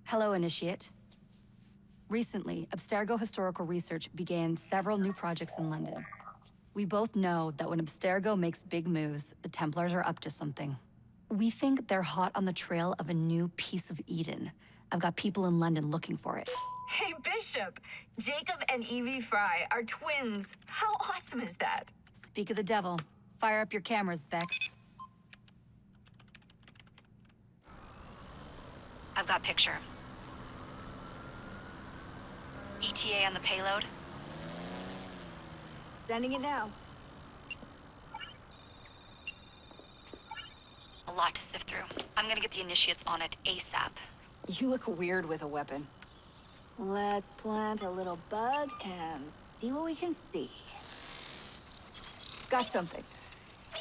Hello, Initiate. Recently, Abstergo Historical Research began several new projects in London. We both know that when Abstergo makes big moves, the Templars are up to something. We think they're hot on the trail of a new piece of Eden. I've got people in London looking for it. Hey, Bishop! Jacob and Evie Fry are twins. How awesome is that? Speak of the devil. Fire up your cameras, Bex. I've got picture. ETA on the payload? Sending it now. A lot to sift through. I'm gonna get the Initiates on it ASAP. You look weird with a weapon. Let's plant a little bug and see what we can see. Got something.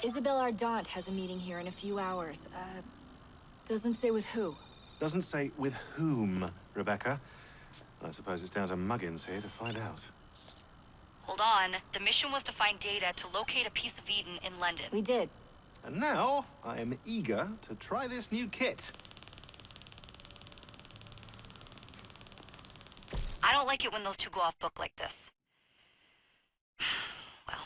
Isabel Ardant has a meeting here in a few hours. Doesn't say with who. Doesn't say with whom, Rebecca. I suppose it's down to Muggins here to find out. Hold on. The mission was to find data to locate a piece of Eden in London. We did. And now, I am eager to try this new kit. I don't like it when those two go off book like this. Well,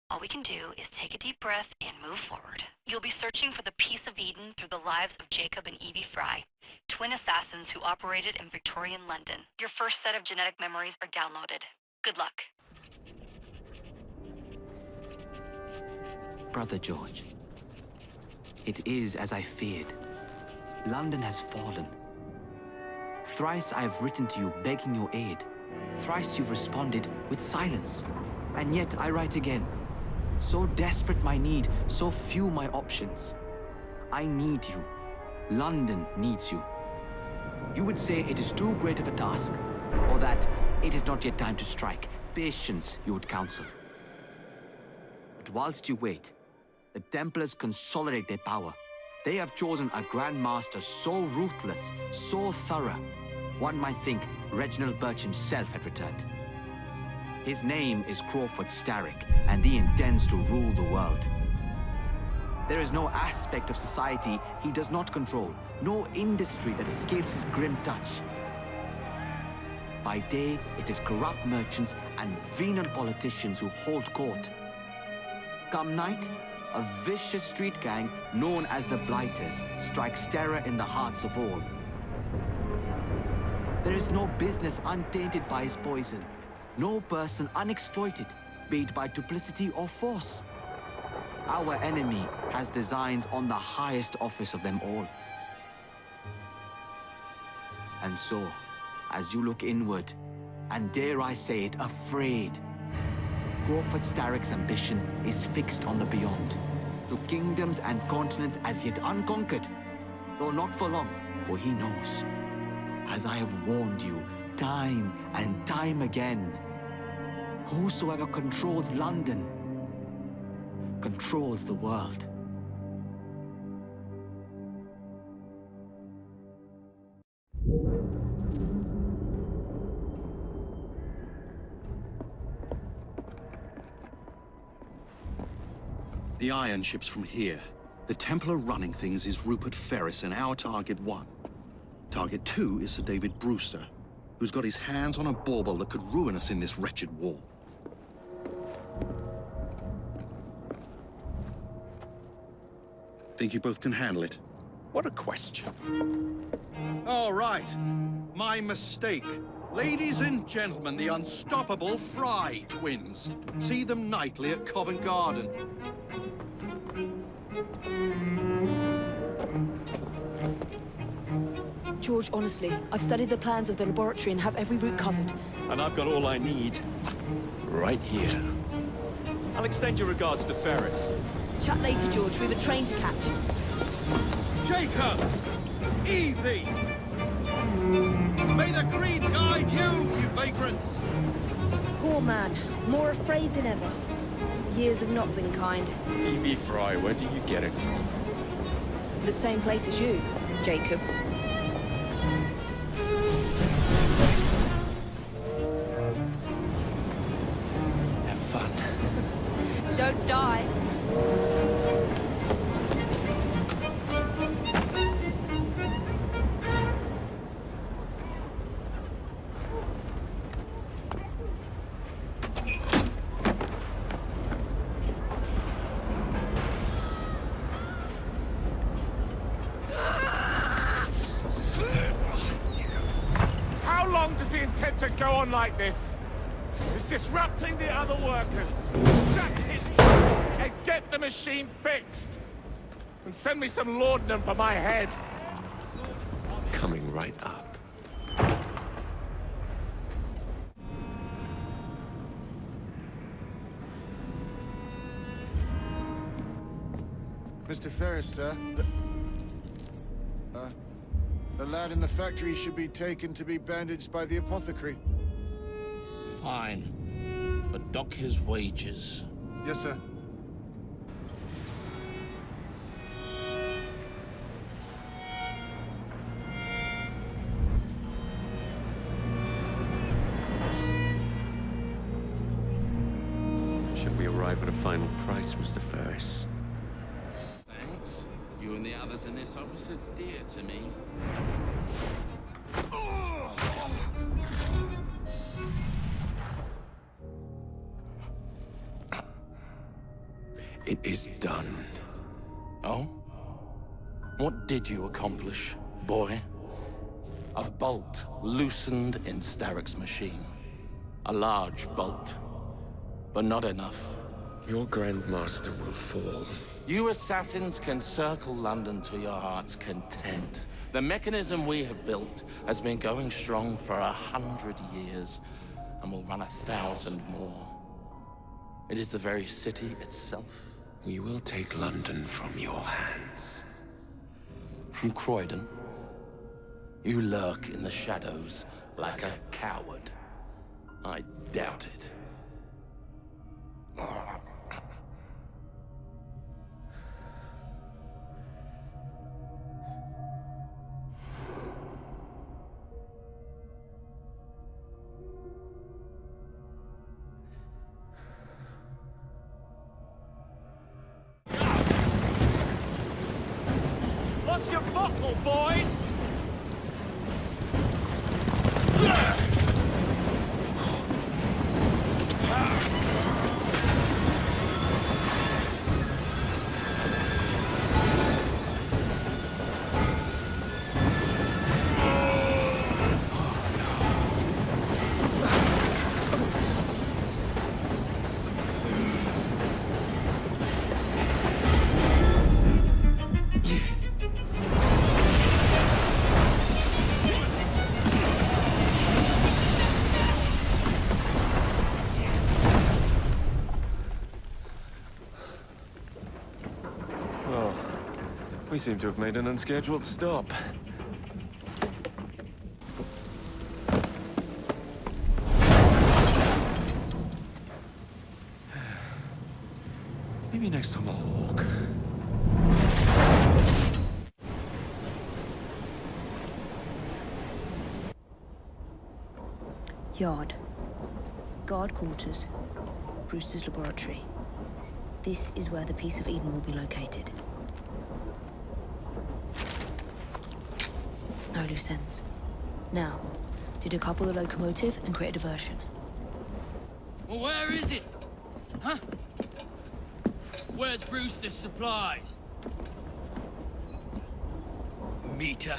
all we can do is take a deep breath and move forward. You'll be searching for the piece of Eden through the lives of Jacob and Evie Fry, twin assassins who operated in Victorian London. Your first set of genetic memories are downloaded. Good luck. Brother George, it is as I feared. London has fallen. Thrice I have written to you begging your aid. Thrice you've responded with silence. And yet I write again. So desperate my need, so few my options. I need you. London needs you. You would say it is too great of a task, or that it is not yet time to strike. Patience, you would counsel. But whilst you wait, the Templars consolidate their power. They have chosen a Grand Master so ruthless, so thorough, one might think Reginald Birch himself had returned. His name is Crawford Starrick, and he intends to rule the world. There is no aspect of society he does not control, no industry that escapes his grim touch. By day, it is corrupt merchants and venal politicians who hold court. Come night, a vicious street gang known as the Blighters strikes terror in the hearts of all. There is no business untainted by his poison, no person unexploited, be it by duplicity or force. Our enemy has designs on the highest office of them all. And so, as you look inward, and dare I say it, afraid, Crawford Starrick's ambition is fixed on the beyond, to kingdoms and continents as yet unconquered, though not for long, for he knows, as I have warned you time and time again, whosoever controls London controls the world. The iron ship's from here. The Templar running things is Rupert Ferris and our target 1. Target 2 is Sir David Brewster, who's got his hands on a bauble that could ruin us in this wretched war. Think you both can handle it? What a question. All right. My mistake. Ladies and gentlemen, the unstoppable Fry twins. See them nightly at Covent Garden. George, honestly, I've studied the plans of the laboratory and have every route covered. And I've got all I need right here. I'll extend your regards to Ferris. Chat later, George. We've a train to catch. Jacob! Evie! May the green guide you, you vagrants! Poor man. More afraid than ever. Years have not been kind. Evie Fry, where do you get it from? The same place as you, Jacob. Have fun. Don't die. intend to go on like this. It's disrupting the other workers. Shut his and get the machine fixed. And send me some laudanum for my head. Coming right up. Mr. Ferris, sir. The lad in the factory should be taken to be bandaged by the apothecary. Fine. But dock his wages. Yes, sir. Should we arrive at a final price, Mr. Ferris? Thanks. You and the others in this office are dear to me. It is done. Oh? What did you accomplish, boy? A bolt loosened in Starrick's machine. A large bolt. But not enough. Your Grandmaster will fall. You assassins can circle London to your heart's content. The mechanism we have built has been going strong for 100 years, and will run 1,000 more. It is the very city itself. We will take London from your hands. From Croydon? You lurk in the shadows like a coward. I doubt it. What's your buckle, boys? We seem to have made an unscheduled stop. Maybe next time I'll walk. Yard. Guard quarters. Brewster's laboratory. This is where the piece of Eden will be located. No loose ends. Now, to decouple the locomotive and create a diversion. Well, where is it? Huh? Where's Brewster's supplies? Meter.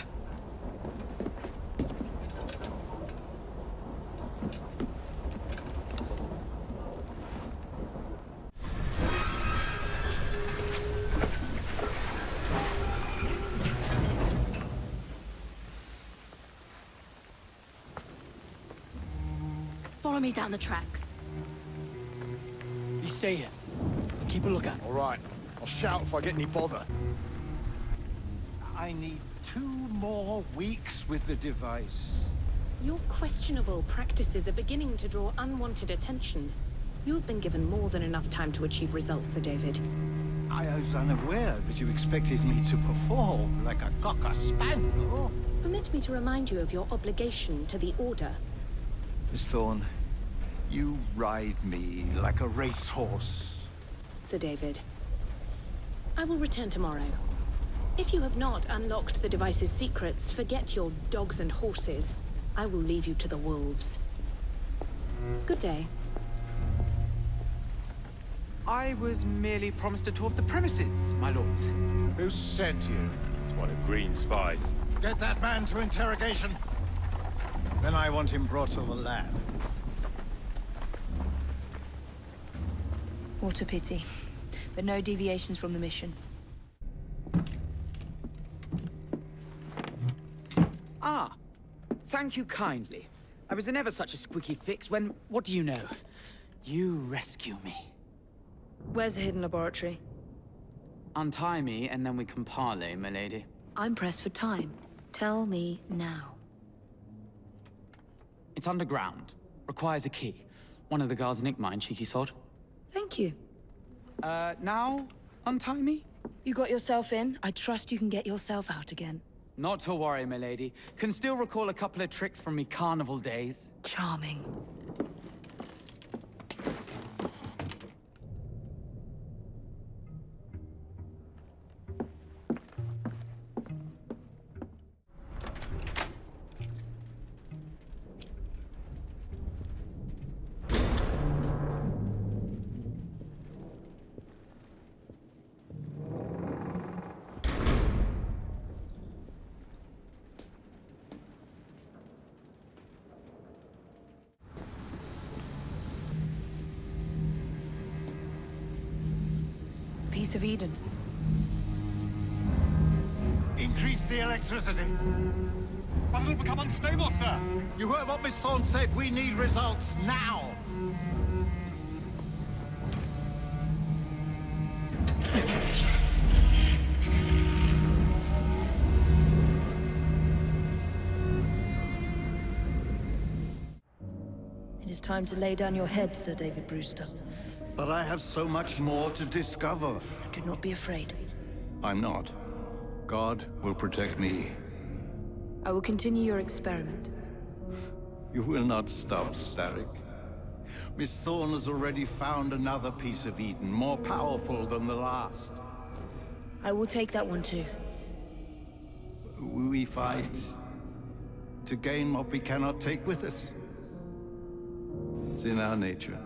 Follow me down the tracks. You stay here. Keep a lookout. All right. I'll shout if I get any bother. I need 2 more weeks with the device. Your questionable practices are beginning to draw unwanted attention. You've been given more than enough time to achieve results, Sir David. I was unaware that you expected me to perform like a cocker spaniel. Permit me to remind you of your obligation to the Order. Miss Thorne, you ride me like a racehorse. Sir David. I will return tomorrow. If you have not unlocked the device's secrets, forget your dogs and horses. I will leave you to the wolves. Good day. I was merely promised a tour of the premises, my lords. Who sent you? It's one of Green's spies. Get that man to interrogation. Then I want him brought to the lab. What a pity. But no deviations from the mission. Ah, thank you kindly. I was in ever such a squeaky fix when, what do you know? You rescue me. Where's the hidden laboratory? Untie me, and then we can parley, milady. I'm pressed for time. Tell me now. It's underground. Requires a key. One of the guards nicked mine, cheeky sod. Thank you. Now untie me? You got yourself in. I trust you can get yourself out again. Not to worry, milady. Can still recall a couple of tricks from me carnival days. Charming. Piece of Eden. Increase the electricity. But it'll become unstable, sir. You heard what Miss Thorne said. We need results now. It is time to lay down your head, Sir David Brewster. But I have so much more to discover. Do not be afraid. I'm not. God will protect me. I will continue your experiment. You will not stop, Starrick. Miss Thorne has already found another piece of Eden, more powerful than the last. I will take that one too. We fight to gain what we cannot take with us. It's in our nature.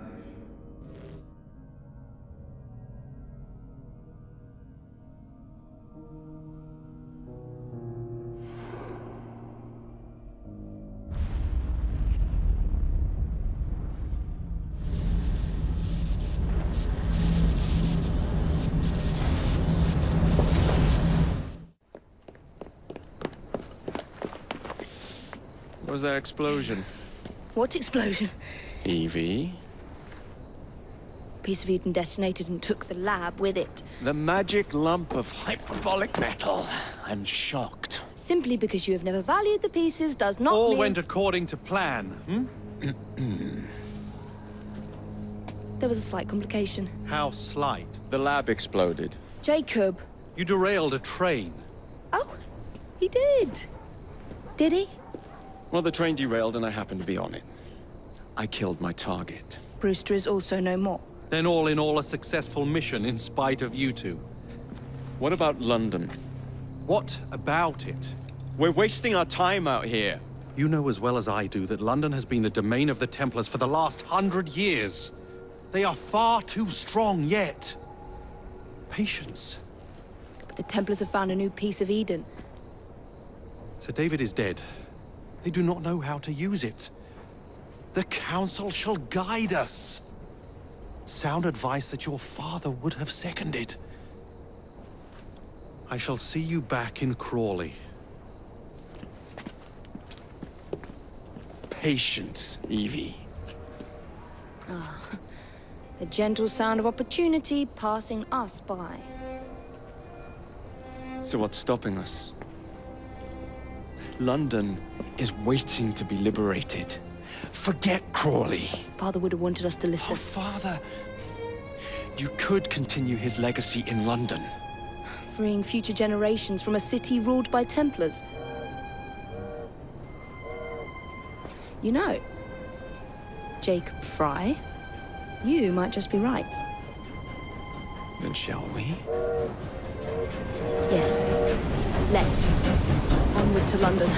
Was there explosion? What explosion? Evie? Piece of Eden detonated and took the lab with it. The magic lump of hyperbolic metal. I'm shocked. Simply because you have never valued the pieces does not All mean... went according to plan, There was a slight complication. How slight? The lab exploded. Jacob. You derailed a train. Oh, he did. Did he? Well, the train derailed and I happened to be on it. I killed my target. Brewster is also no more. Then all in all, a successful mission in spite of you two. What about London? What about it? We're wasting our time out here. You know as well as I do that London has been the domain of the Templars for the last 100 years. They are far too strong yet. Patience. But the Templars have found a new piece of Eden. Sir David is dead. They do not know how to use it. The Council shall guide us. Sound advice that your father would have seconded. I shall see you back in Crawley. Patience, Evie. Ah, the gentle sound of opportunity passing us by. So what's stopping us? London is waiting to be liberated. Forget Crawley. Father would have wanted us to listen. Oh, Father. You could continue his legacy in London. Freeing future generations from a city ruled by Templars. You know, Jacob Fry, you might just be right. Then shall we? Yes. Let's. Onward to London.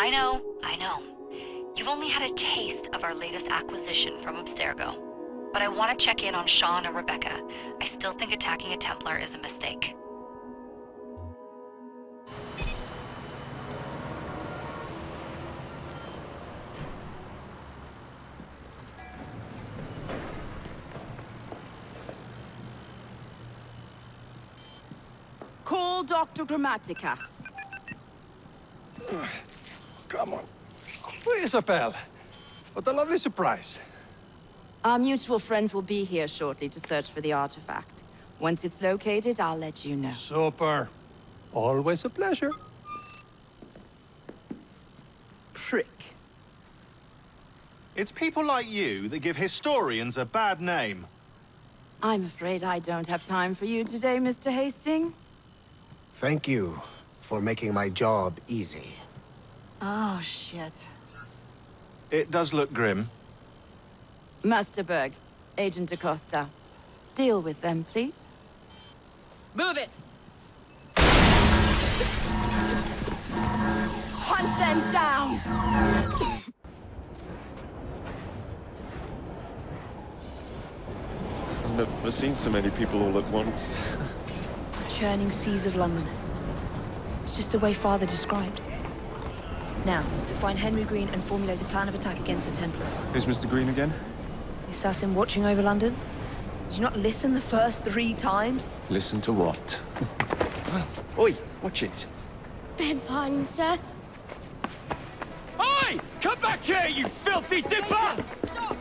I know. You've only had a taste of our latest acquisition from Abstergo. But I want to check in on Sean and Rebecca. I still think attacking a Templar is a mistake. Call Dr. Grammatica. Come on. Isabel. What a lovely surprise. Our mutual friends will be here shortly to search for the artifact. Once it's located, I'll let you know. Super. Always a pleasure. Prick. It's people like you that give historians a bad name. I'm afraid I don't have time for you today, Mr. Hastings. Thank you for making my job easy. Oh, shit. It does look grim. Masterberg, Agent Acosta. Deal with them, please. Move it! Hunt them down! I've never seen so many people all at once. Churning seas of London. It's just the way Father described. Now, to find Henry Green and formulate a plan of attack against the Templars. Who's Mr. Green again? The assassin watching over London? Did you not listen the first 3 times? Listen to what? Oi, watch it. Beg pardon, sir. Oi! Come back here, you filthy dipper! Stop!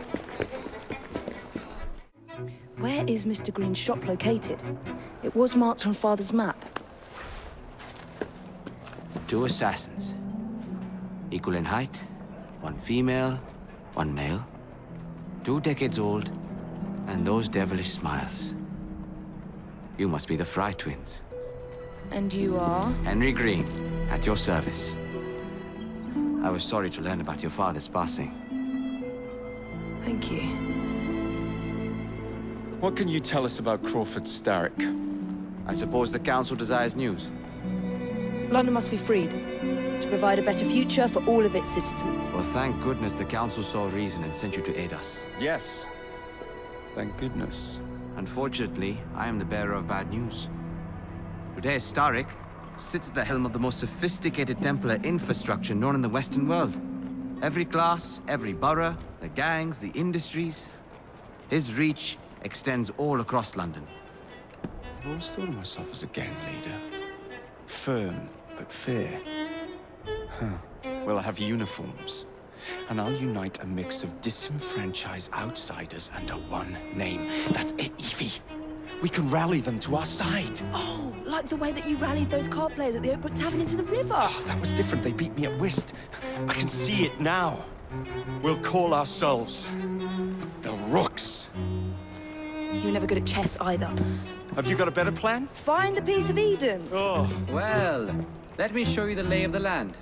Where is Mr. Green's shop located? It was marked on Father's map. 2 assassins. Equal in height, 1 female, 1 male. 2 decades old, and those devilish smiles. You must be the Fry twins. And you are? Henry Green, at your service. I was sorry to learn about your father's passing. Thank you. What can you tell us about Crawford Starrick? I suppose the Council desires news. London must be freed, to provide a better future for all of its citizens. Well, thank goodness the Council saw reason and sent you to aid us. Yes. Thank goodness. Unfortunately, I am the bearer of bad news. Today, Starrick sits at the helm of the most sophisticated Templar infrastructure known in the Western world. Every class, every borough, the gangs, the industries. His reach extends all across London. I've always thought of myself as a gang leader. Firm, but fair. Huh. Well, I have uniforms. And I'll unite a mix of disenfranchised outsiders under one name. That's it, Evie. We can rally them to our side. Oh, like the way that you rallied those card players at the Oakbrook Tavern into the river. Oh, that was different. They beat me at whist. I can see it now. We'll call ourselves the Rooks. You're never good at chess either. Have you got a better plan? Find the piece of Eden. Oh. Well, let me show you the lay of the land.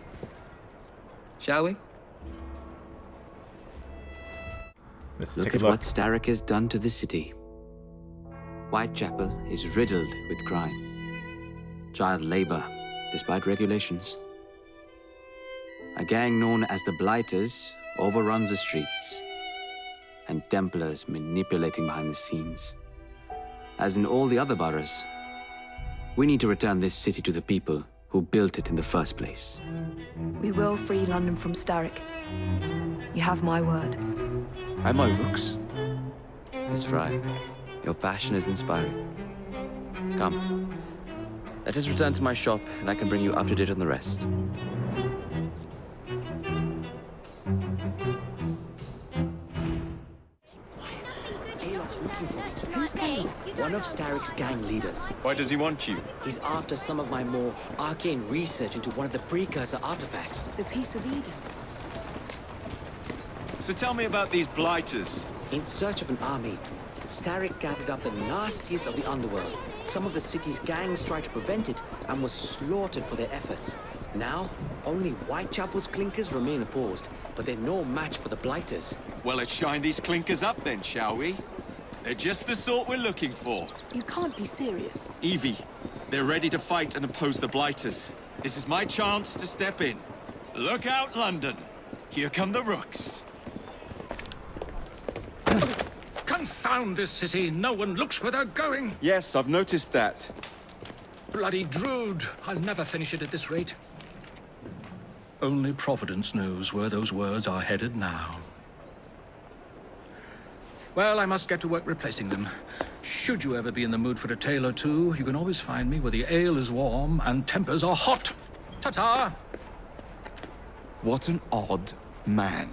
Shall we? Look at what Starrick has done to the city. Whitechapel is riddled with crime. Child labor, despite regulations. A gang known as the Blighters overruns the streets. And Templars manipulating behind the scenes. As in all the other boroughs, we need to return this city to the people who built it in the first place. We will free London from Starrick. You have my word. Am I Rooks? Miss Fry, your passion is inspiring. Come. Let us return to my shop, and I can bring you up to date on the rest. Who's Gale? One of Starrick's gang leaders. Why does he want you? He's after some of my more arcane research into one of the precursor artifacts. The piece of Eden. So tell me about these Blighters. In search of an army, Starrick gathered up the nastiest of the underworld. Some of the city's gangs tried to prevent it and were slaughtered for their efforts. Now, only Whitechapel's clinkers remain opposed, but they're no match for the Blighters. Well, let's shine these clinkers up then, shall we? They're just the sort we're looking for. You can't be serious. Evie, they're ready to fight and oppose the Blighters. This is my chance to step in. Look out, London. Here come the rooks. Confound this city. No one looks where they're going. Yes, I've noticed that. Bloody Drood. I'll never finish it at this rate. Only Providence knows where those words are headed now. Well, I must get to work replacing them. Should you ever be in the mood for a tale or two, you can always find me where the ale is warm and tempers are hot. Ta-ta! What an odd man.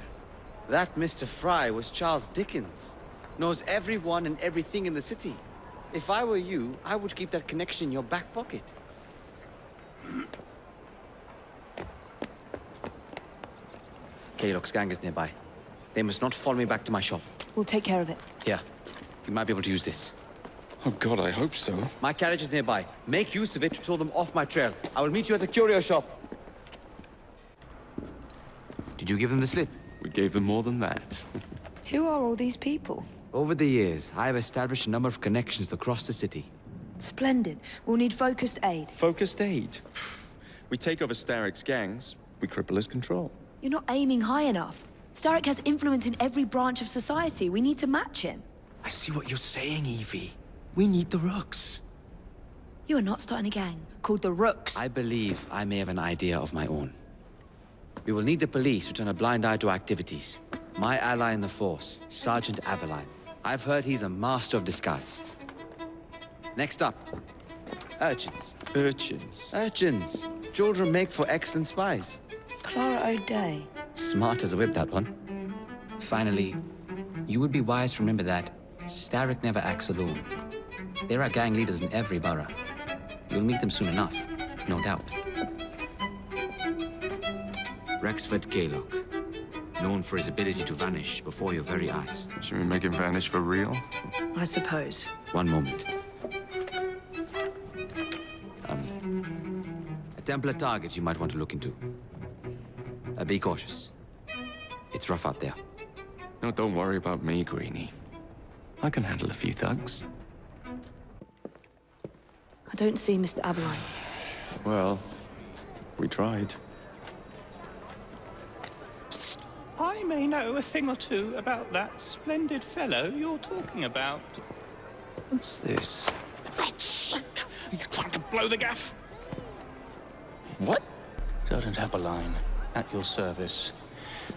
That Mr. Fry was Charles Dickens. Knows everyone and everything in the city. If I were you, I would keep that connection in your back pocket. Kaylock's gang is nearby. They must not follow me back to my shop. We'll take care of it. Here, you might be able to use this. Oh God, I hope so. My carriage is nearby. Make use of it to throw them off my trail. I will meet you at the curio shop. Did you give them the slip? We gave them more than that. Who are all these people? Over the years, I have established a number of connections across the city. Splendid. We'll need focused aid. Focused aid? We take over Starrick's gangs, we cripple his control. You're not aiming high enough. Starrick has influence in every branch of society. We need to match him. I see what you're saying, Evie. We need the rooks. You are not starting a gang called the Rooks. I believe I may have an idea of my own. We will need the police to turn a blind eye to activities. My ally in the force, Sergeant Aberline. I've heard he's a master of disguise. Next up, urchins. Urchins? Urchins. Children make for excellent spies. Clara O'Day. Smart as a whip, that one. Finally, you would be wise to remember that Starrick never acts alone. There are gang leaders in every borough. You'll meet them soon enough, no doubt. Rexford Kaylock, known for his ability to vanish before your very eyes. Should we make him vanish for real? I suppose. One moment. A Templar target you might want to look into. Be cautious. It's rough out there. No, don't worry about me, Greenie. I can handle a few thugs. I don't see Mr. Aberline. Well, we tried. I may know a thing or two about that splendid fellow you're talking about. What's this? God's sake! Are you trying to blow the gaff? What? Sergeant Aberline, at your service.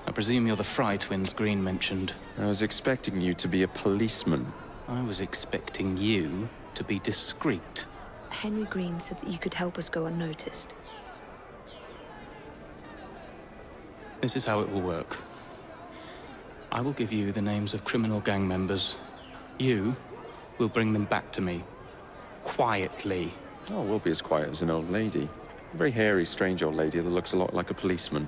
I presume you're the Fry twins Green mentioned. I was expecting you to be a policeman. I was expecting you to be discreet. Henry Green said that you could help us go unnoticed. This is how it will work. I will give you the names of criminal gang members. You will bring them back to me. Quietly. Oh, we'll be as quiet as an old lady. A very hairy, strange old lady that looks a lot like a policeman.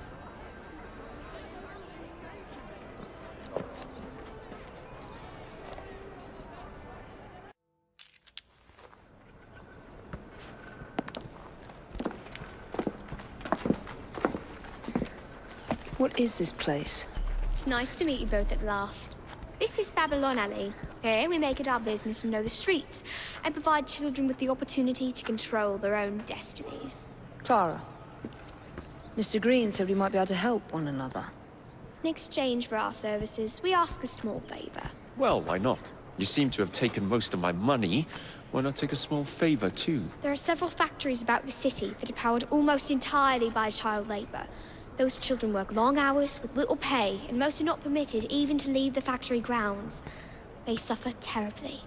What is this place? It's nice to meet you both at last. This is Babylon Alley. Here we make it our business to know the streets and provide children with the opportunity to control their own destinies. Clara. Mr. Green said we might be able to help one another. In exchange for our services, we ask a small favor. Well, why not? You seem to have taken most of my money. Why not take a small favor, too? There are several factories about the city that are powered almost entirely by child labor. Those children work long hours with little pay, and most are not permitted even to leave the factory grounds. They suffer terribly.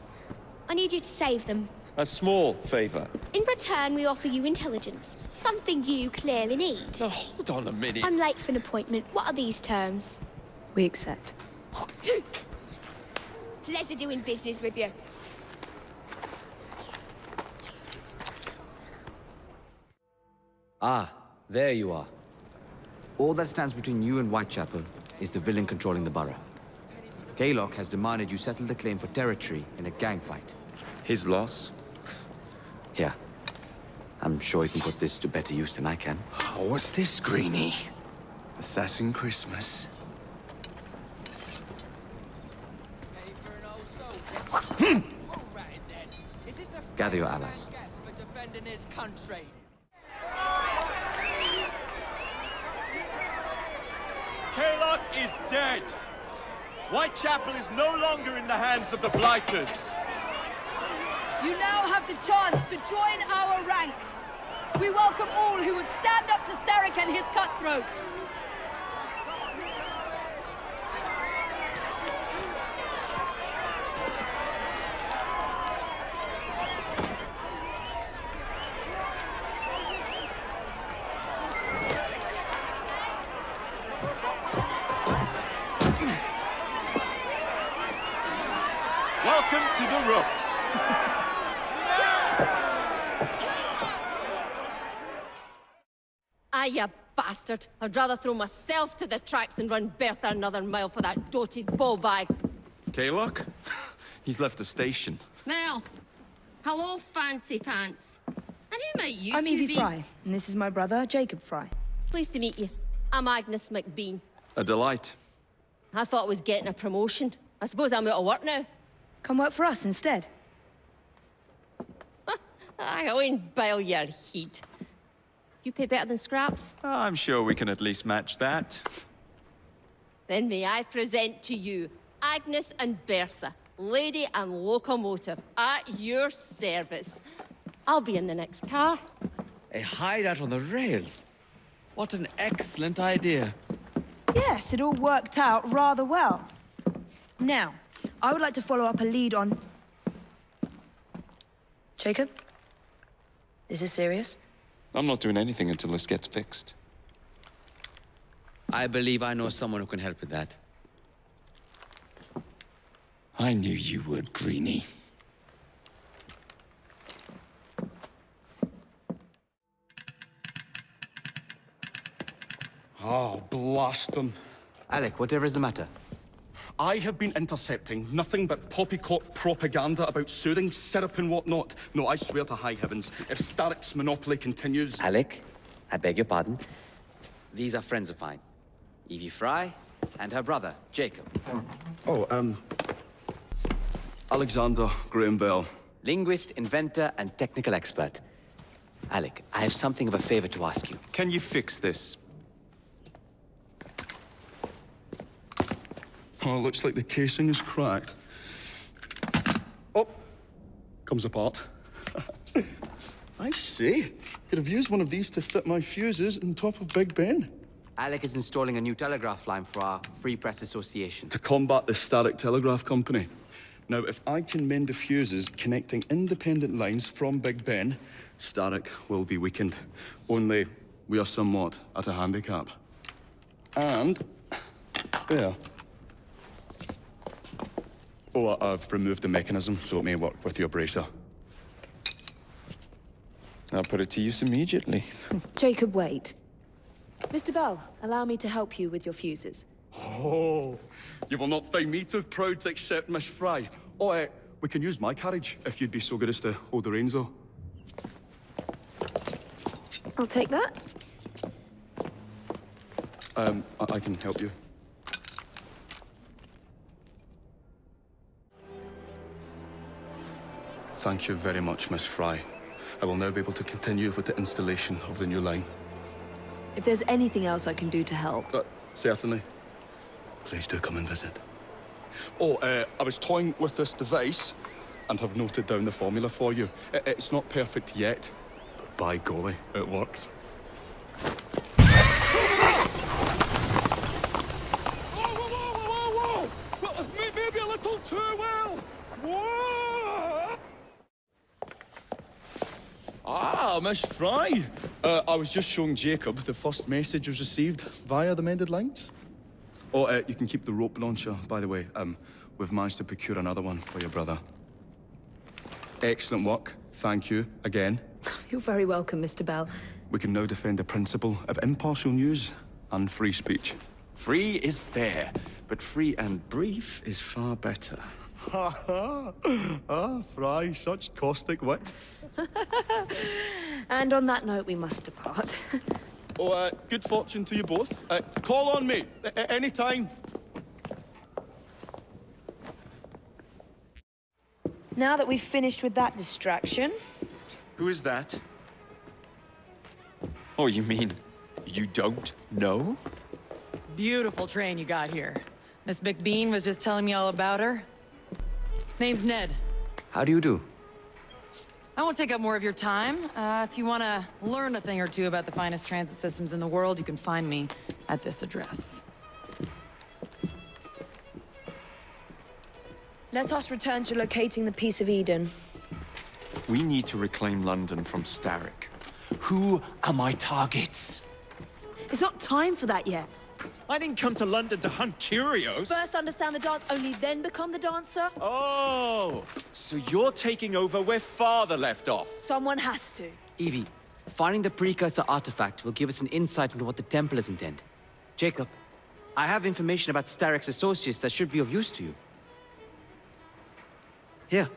I need you to save them. A small favor. In return, we offer you intelligence, something you clearly need. Now, hold on a minute. I'm late for an appointment. What are these terms? We accept. Pleasure doing business with you. Ah, there you are. All that stands between you and Whitechapel is the villain controlling the borough. Kaylock has demanded you settle the claim for territory in a gang fight. His loss? Yeah. I'm sure he can put this to better use than I can. Oh, what's this, Greenie? Assassin Christmas. Gather your allies. is dead. Whitechapel is no longer in the hands of the Blighters. You now have the chance to join our ranks. We welcome all who would stand up to Starrick and his cutthroats. Welcome to the Rooks. Ah, you bastard. I'd rather throw myself to the tracks than run Bertha another mile for that doted ball-bag. Kaylock? He's left the station. Mel. Hello, fancy pants. And who might you I'm two Evie be? Fry, and this is my brother, Jacob Fry. Pleased to meet you. I'm Agnes MacBean. A delight. I thought I was getting a promotion. I suppose I'm out of work now. Come work for us instead. I won't bile your heat. You pay better than scraps? I'm sure we can at least match that. Then may I present to you Agnes and Bertha, lady and locomotive, at your service. I'll be in the next car. A hideout on the rails. What an excellent idea. Yes, it all worked out rather well. Now, I would like to follow up a lead on... Jacob? Is this serious? I'm not doing anything until this gets fixed. I believe I know someone who can help with that. I knew you would, Greenie. Oh, blast them. Alec, whatever is the matter? I have been intercepting nothing but poppycock propaganda about soothing syrup and whatnot. No, I swear to high heavens, if Starrick's monopoly continues... Alec, I beg your pardon. These are friends of mine. Evie Fry and her brother, Jacob. Oh, Alexander Graham Bell. Linguist, inventor, and technical expert. Alec, I have something of a favor to ask you. Can you fix this? Oh, looks like the casing is cracked. Oh, comes apart. I see. Could have used one of these to fit my fuses on top of Big Ben. Alec is installing a new telegraph line for our Free Press Association. To combat the Starrick Telegraph Company. Now, if I can mend the fuses connecting independent lines from Big Ben, Starrick will be weakened. Only we are somewhat at a handicap. And... there. Oh, I've removed the mechanism so it may work with your bracer. I'll put it to use immediately. Jacob, wait. Mr. Bell, allow me to help you with your fuses. Oh, you will not find me too proud to accept Miss Fry. Oh, we can use my carriage, if you'd be so good as to hold the reins, though. I'll take that. I can help you. Thank you very much, Miss Fry. I will now be able to continue with the installation of the new line. If there's anything else I can do to help... Certainly. Please do come and visit. Oh, I was toying with this device and have noted down the formula for you. It's not perfect yet, but by golly, it works. Whoa! Maybe a little too well! Whoa! Ah, Miss Fry. I was just showing Jacob the first message was received via the mended lines. Oh, you can keep the rope launcher, by the way. We've managed to procure another one for your brother. Excellent work. Thank you, again. You're very welcome, Mr. Bell. We can now defend the principle of impartial news and free speech. Free is fair, but free and brief is far better. Ha ha! Ah, Fry, such caustic wit. And on that note, we must depart. Oh, good fortune to you both. Call on me, anytime. Now that we've finished with that distraction... Who is that? Oh, you mean you don't know? Beautiful train you got here. Miss MacBean was just telling me all about her. Name's Ned. How do you do? I won't take up more of your time. If you want to learn a thing or two about the finest transit systems in the world, you can find me at this address. Let us return to locating the Piece of Eden. We need to reclaim London from Starrick. Who are my targets? It's not time for that yet. I didn't come to London to hunt curios. First understand the dance, only then become the dancer. Oh, so you're taking over where Father left off. Someone has to. Evie, finding the precursor artifact will give us an insight into what the Templars intend. Jacob, I have information about Starrick's associates that should be of use to you. Here.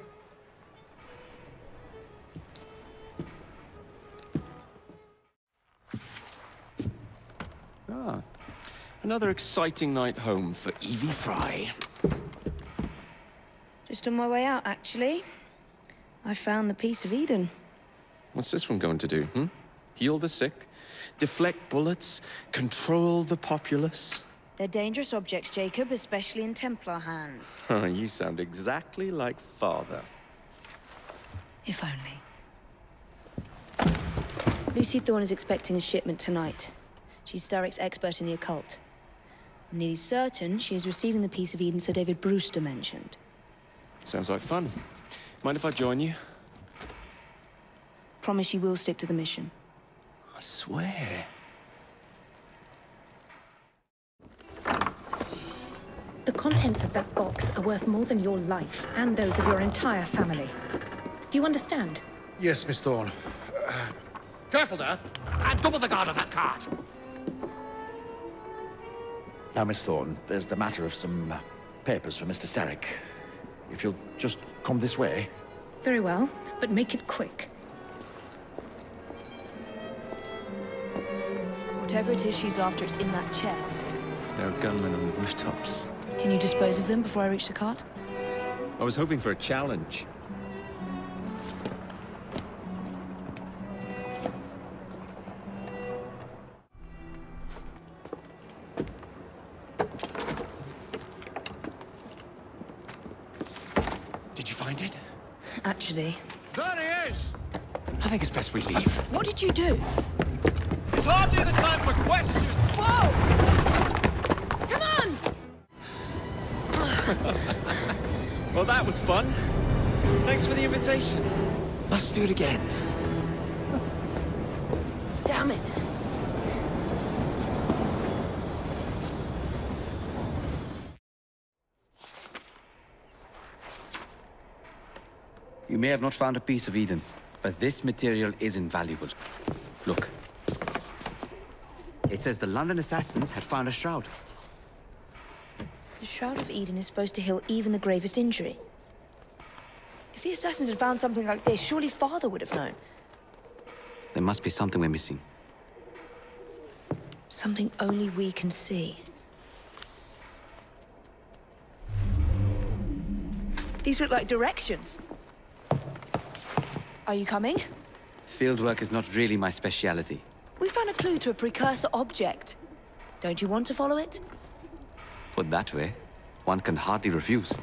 Ah, another exciting night home for Evie Fry. Just on my way out, actually. I found the Piece of Eden. What's this one going to do, Heal the sick, deflect bullets, control the populace? They're dangerous objects, Jacob, especially in Templar hands. You sound exactly like Father. If only. Lucy Thorne is expecting a shipment tonight. She's Starrick's expert in the occult. I'm nearly certain she is receiving the Piece of Eden Sir David Brewster mentioned. Sounds like fun. Mind if I join you? Promise you will stick to the mission. I swear. The contents of that box are worth more than your life and those of your entire family. Do you understand? Yes, Miss Thorne. Careful there! And double the guard on that cart! Now, Miss Thorne, there's the matter of some papers for Mr. Starrick. If you'll just come this way. Very well, but make it quick. Whatever it is she's after, it's in that chest. There are gunmen on the rooftops. Can you dispose of them before I reach the cart? I was hoping for a challenge. Did you find it? Actually. There he is! I think it's best we leave. What did you do? It's hardly the time for questions! Whoa! Come on! Well, that was fun. Thanks for the invitation. Let's do it again. Damn it. You may have not found a Piece of Eden, but this material is invaluable. Look. It says the London assassins had found a shroud. The Shroud of Eden is supposed to heal even the gravest injury. If the assassins had found something like this, surely Father would have known. There must be something we're missing. Something only we can see. These look like directions. Are you coming? Fieldwork is not really my speciality. We found a clue to a precursor object. Don't you want to follow it? Put that way, one can hardly refuse.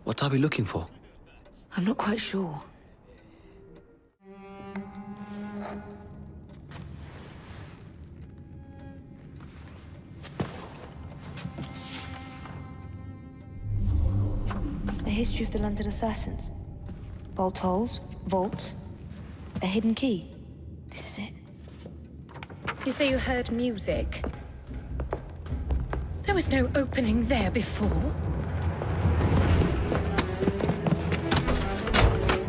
What are we looking for? I'm not quite sure. The history of the London assassins. Bolt holes, vaults, a hidden key. This is it. You say you heard music. There was no opening there before.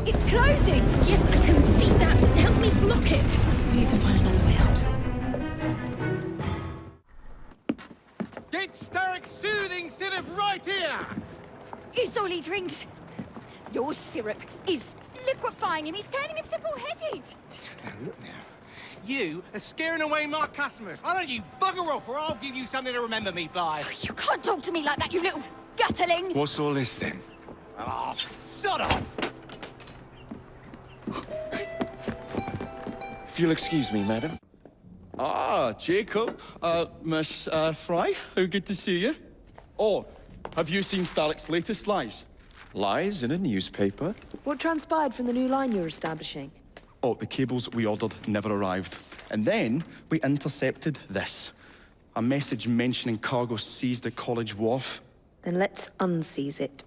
It's closing! Yes, I can see that. Help me block it. We need to find another way out. Get Starrick's soothing syrup right here! It's all he drinks. Your syrup is liquefying him. It's turning him simple-headed. Now, look now. You are scaring away my customers. Why don't you bugger off, or I'll give you something to remember me by. You can't talk to me like that, you little gutterling. What's all this then? Oh, sod off! If you'll excuse me, madam. Ah, Jacob. Miss Fry, how good to see you. Oh, have you seen Starrick's latest lies? Lies in a newspaper? What transpired from the new line you're establishing? Oh, the cables we ordered never arrived. And then we intercepted this. A message mentioning cargo seized at College Wharf. Then let's unseize it.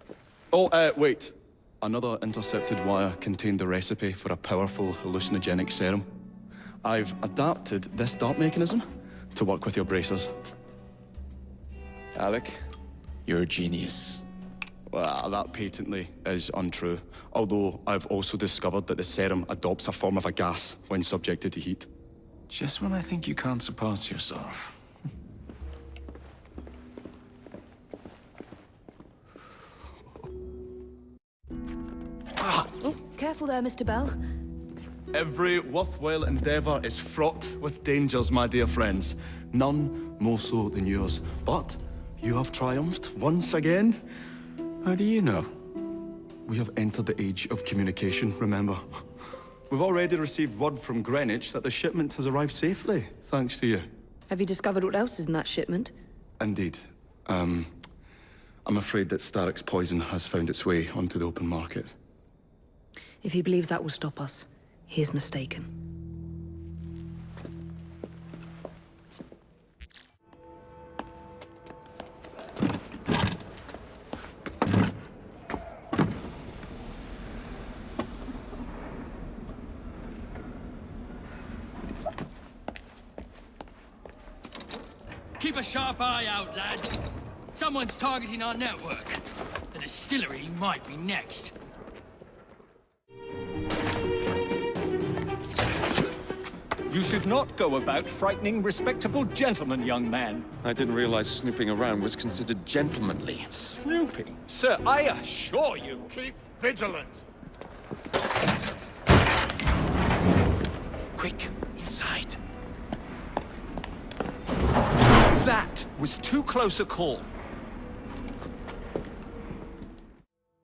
Oh, wait. Another intercepted wire contained the recipe for a powerful hallucinogenic serum. I've adapted this dart mechanism to work with your bracers. Alec, you're a genius. Well, that patently is untrue. Although I've also discovered that the serum adopts a form of a gas when subjected to heat. Just when I think you can't surpass yourself. Oh, careful there, Mr. Bell. Every worthwhile endeavor is fraught with dangers, my dear friends. None more so than yours. But you have triumphed once again. How do you know? We have entered the age of communication, remember? We've already received word from Greenwich that the shipment has arrived safely, thanks to you. Have you discovered what else is in that shipment? Indeed. I'm afraid that Starrick's poison has found its way onto the open market. If he believes that will stop us, he is mistaken. Keep a sharp eye out, lads. Someone's targeting our network. The distillery might be next. You should not go about frightening respectable gentlemen, young man. I didn't realize snooping around was considered gentlemanly. Snooping? Sir, I assure you... Keep vigilant. Quick, inside. That was too close a call.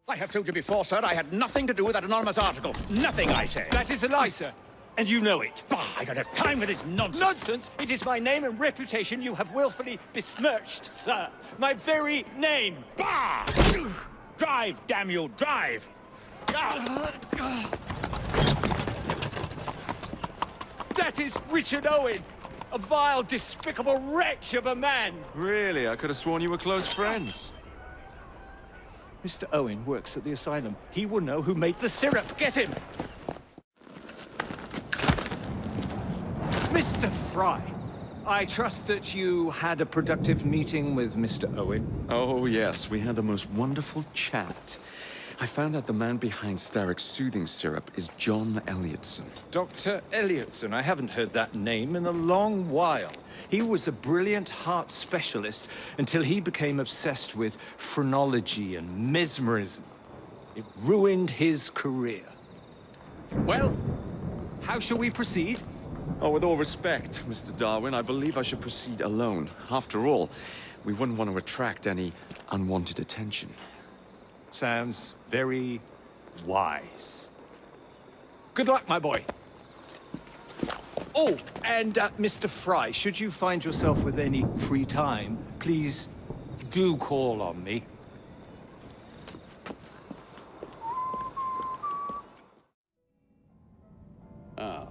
I have told you before, sir, I had nothing to do with that anonymous article. Nothing, I say. That is a lie, sir. And you know it. Bah, I don't have time for this nonsense. Nonsense? It is my name and reputation you have willfully besmirched, sir. My very name. Bah! Drive, damn you, drive! That is Richard Owen, a vile, despicable wretch of a man. Really? I could have sworn you were close friends. Mr. Owen works at the asylum. He will know who made the syrup. Get him! Mr. Fry, I trust that you had a productive meeting with Mr. Owen. Oh, yes. We had the most wonderful chat. I found out the man behind Starrick's soothing syrup is John Elliotson. Dr. Elliotson, I haven't heard that name in a long while. He was a brilliant heart specialist until he became obsessed with phrenology and mesmerism. It ruined his career. Well, how shall we proceed? Oh, with all respect, Mr. Darwin, I believe I should proceed alone. After all, we wouldn't want to attract any unwanted attention. Sounds very wise. Good luck, my boy. Oh, and Mr. Fry, should you find yourself with any free time, please do call on me. Ah.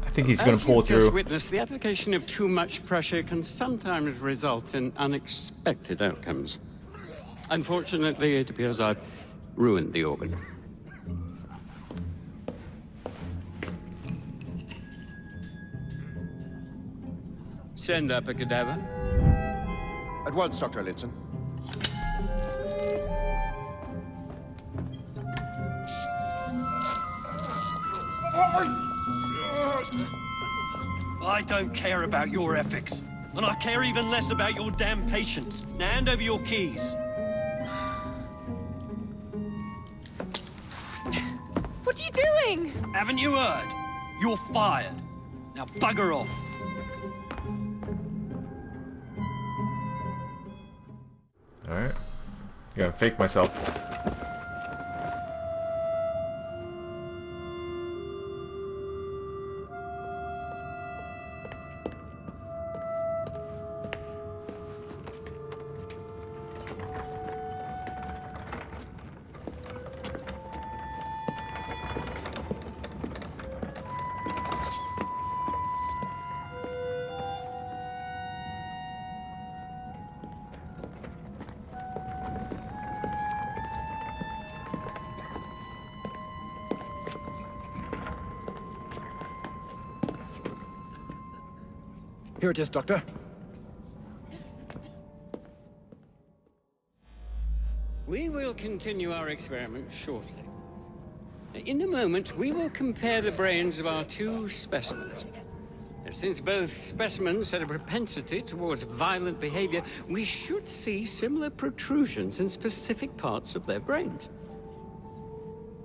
I think he's going to pull As you've through. just witnessed, the application of too much pressure can sometimes result in unexpected outcomes. Unfortunately, it appears I've ruined the organ. Send up a cadaver. At once, Dr. Elliotson. I don't care about your ethics. And I care even less about your damn patience. Now hand over your keys. What are you doing? Haven't you heard? You're fired. Now bugger off. Alright. Gonna fake myself. Here it is, Doctor. We will continue our experiment shortly. In a moment, we will compare the brains of our two specimens. Since both specimens had a propensity towards violent behavior, we should see similar protrusions in specific parts of their brains.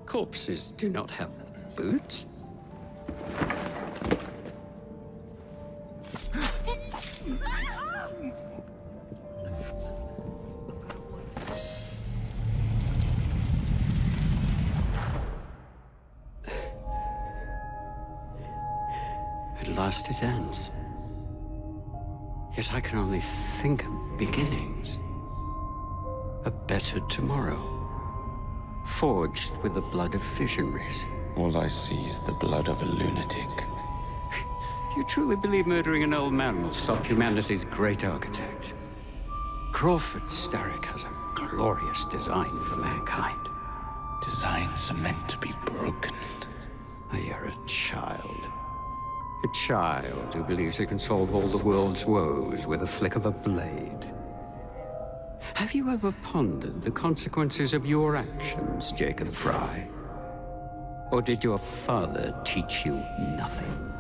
Corpses do not have boots. At last it ends. Yet I can only think of beginnings. A better tomorrow. Forged with the blood of visionaries. All I see is the blood of a lunatic. Do you truly believe murdering an old man will stop humanity's great architect? Crawford Starrick has a glorious design for mankind. Designs are meant to be broken. You're a child. A child who believes he can solve all the world's woes with a flick of a blade. Have you ever pondered the consequences of your actions, Jacob Fry? Or did your father teach you nothing?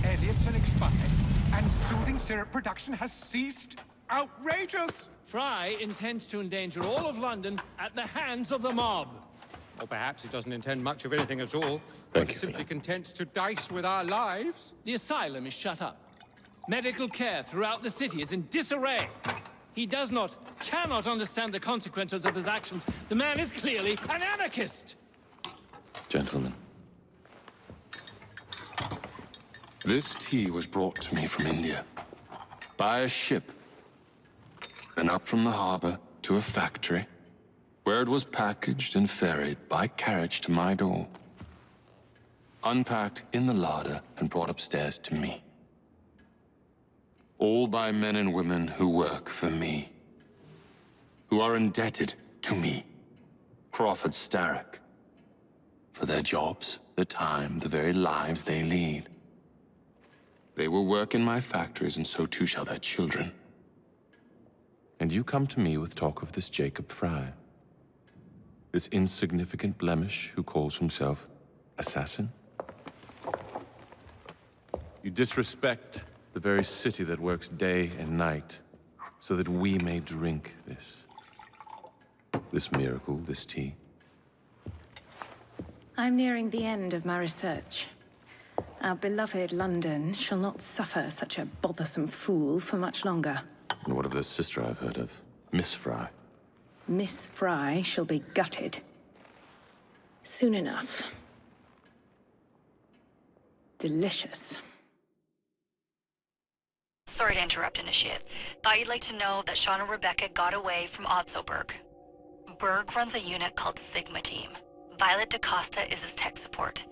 Elliotson expired, and soothing syrup production has ceased? Outrageous! Fry intends to endanger all of London at the hands of the mob. Or perhaps he doesn't intend much of anything at all. Thank but you, simply content to dice with our lives. The asylum is shut up. Medical care throughout the city is in disarray. He cannot understand the consequences of his actions. The man is clearly an anarchist! Gentlemen. This tea was brought to me from India. By a ship. Then up from the harbor to a factory, where it was packaged and ferried by carriage to my door. Unpacked in the larder and brought upstairs to me. All by men and women who work for me. Who are indebted to me, Crawford Starrick. For their jobs, the time, the very lives they lead. They will work in my factories, and so too shall their children. And you come to me with talk of this Jacob Fry. This insignificant blemish who calls himself assassin? You disrespect the very city that works day and night, so that we may drink this. This miracle, this tea. I'm nearing the end of my research. Our beloved London shall not suffer such a bothersome fool for much longer. And what of the sister I've heard of? Miss Fry. Miss Fry shall be gutted. Soon enough. Delicious. Sorry to interrupt, Initiate. Thought you'd like to know that Sean and Rebecca got away from Otzoberg. Berg runs a unit called Sigma Team. Violet DaCosta is his tech support.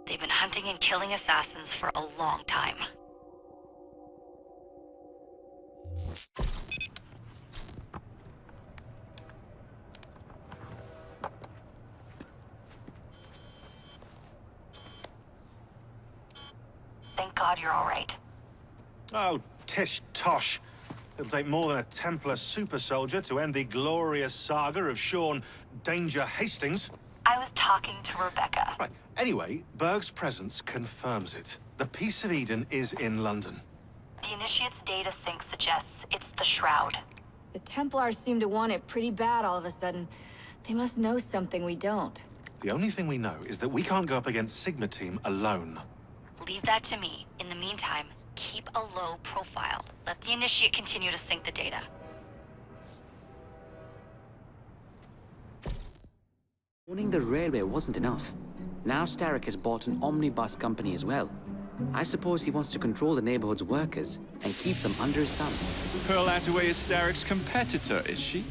They've been hunting and killing assassins for a long time. Thank God you're all right. Oh, tish tosh. It'll take more than a Templar super soldier to end the glorious saga of Sean Danger Hastings. I was talking to Rebecca. Right. Anyway, Berg's presence confirms it. The Peace of Eden is in London. The Initiate's data sync suggests it's the Shroud. The Templars seem to want it pretty bad all of a sudden. They must know something we don't. The only thing we know is that we can't go up against Sigma Team alone. Leave that to me. In the meantime, keep a low profile. Let the Initiate continue to sync the data. Owning the railway wasn't enough. Now Starrick has bought an omnibus company as well. I suppose he wants to control the neighborhood's workers and keep them under his thumb. Pearl Attaway is Starrick's competitor, is she?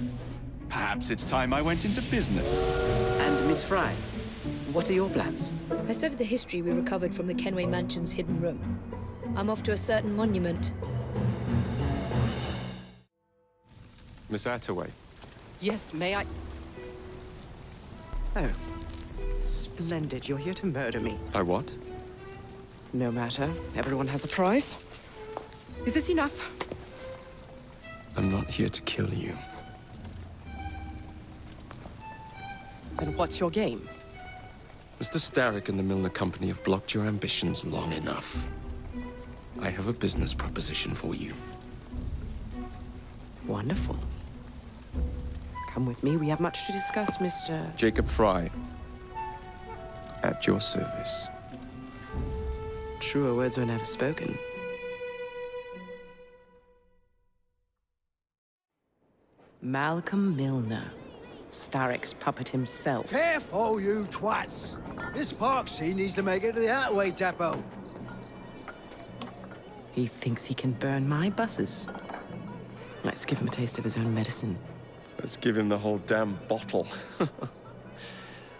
Perhaps it's time I went into business. And Miss Fry, what are your plans? I studied the history we recovered from the Kenway Mansion's hidden room. I'm off to a certain monument. Miss Attaway. Yes, may I? Oh. Splendid. You're here to murder me. I what? No matter. Everyone has a price. Is this enough? I'm not here to kill you. Then what's your game? Mr. Starrick and the Milner Company have blocked your ambitions long enough. I have a business proposition for you. Wonderful. Come with me. We have much to discuss, Mr. Jacob Fry. At your service. Truer words were never spoken. Malcolm Milner. Starrick's puppet himself. Careful, you twats! This park scene needs to make it to the Attaway depot. He thinks he can burn my buses. Let's give him a taste of his own medicine. Let's give him the whole damn bottle.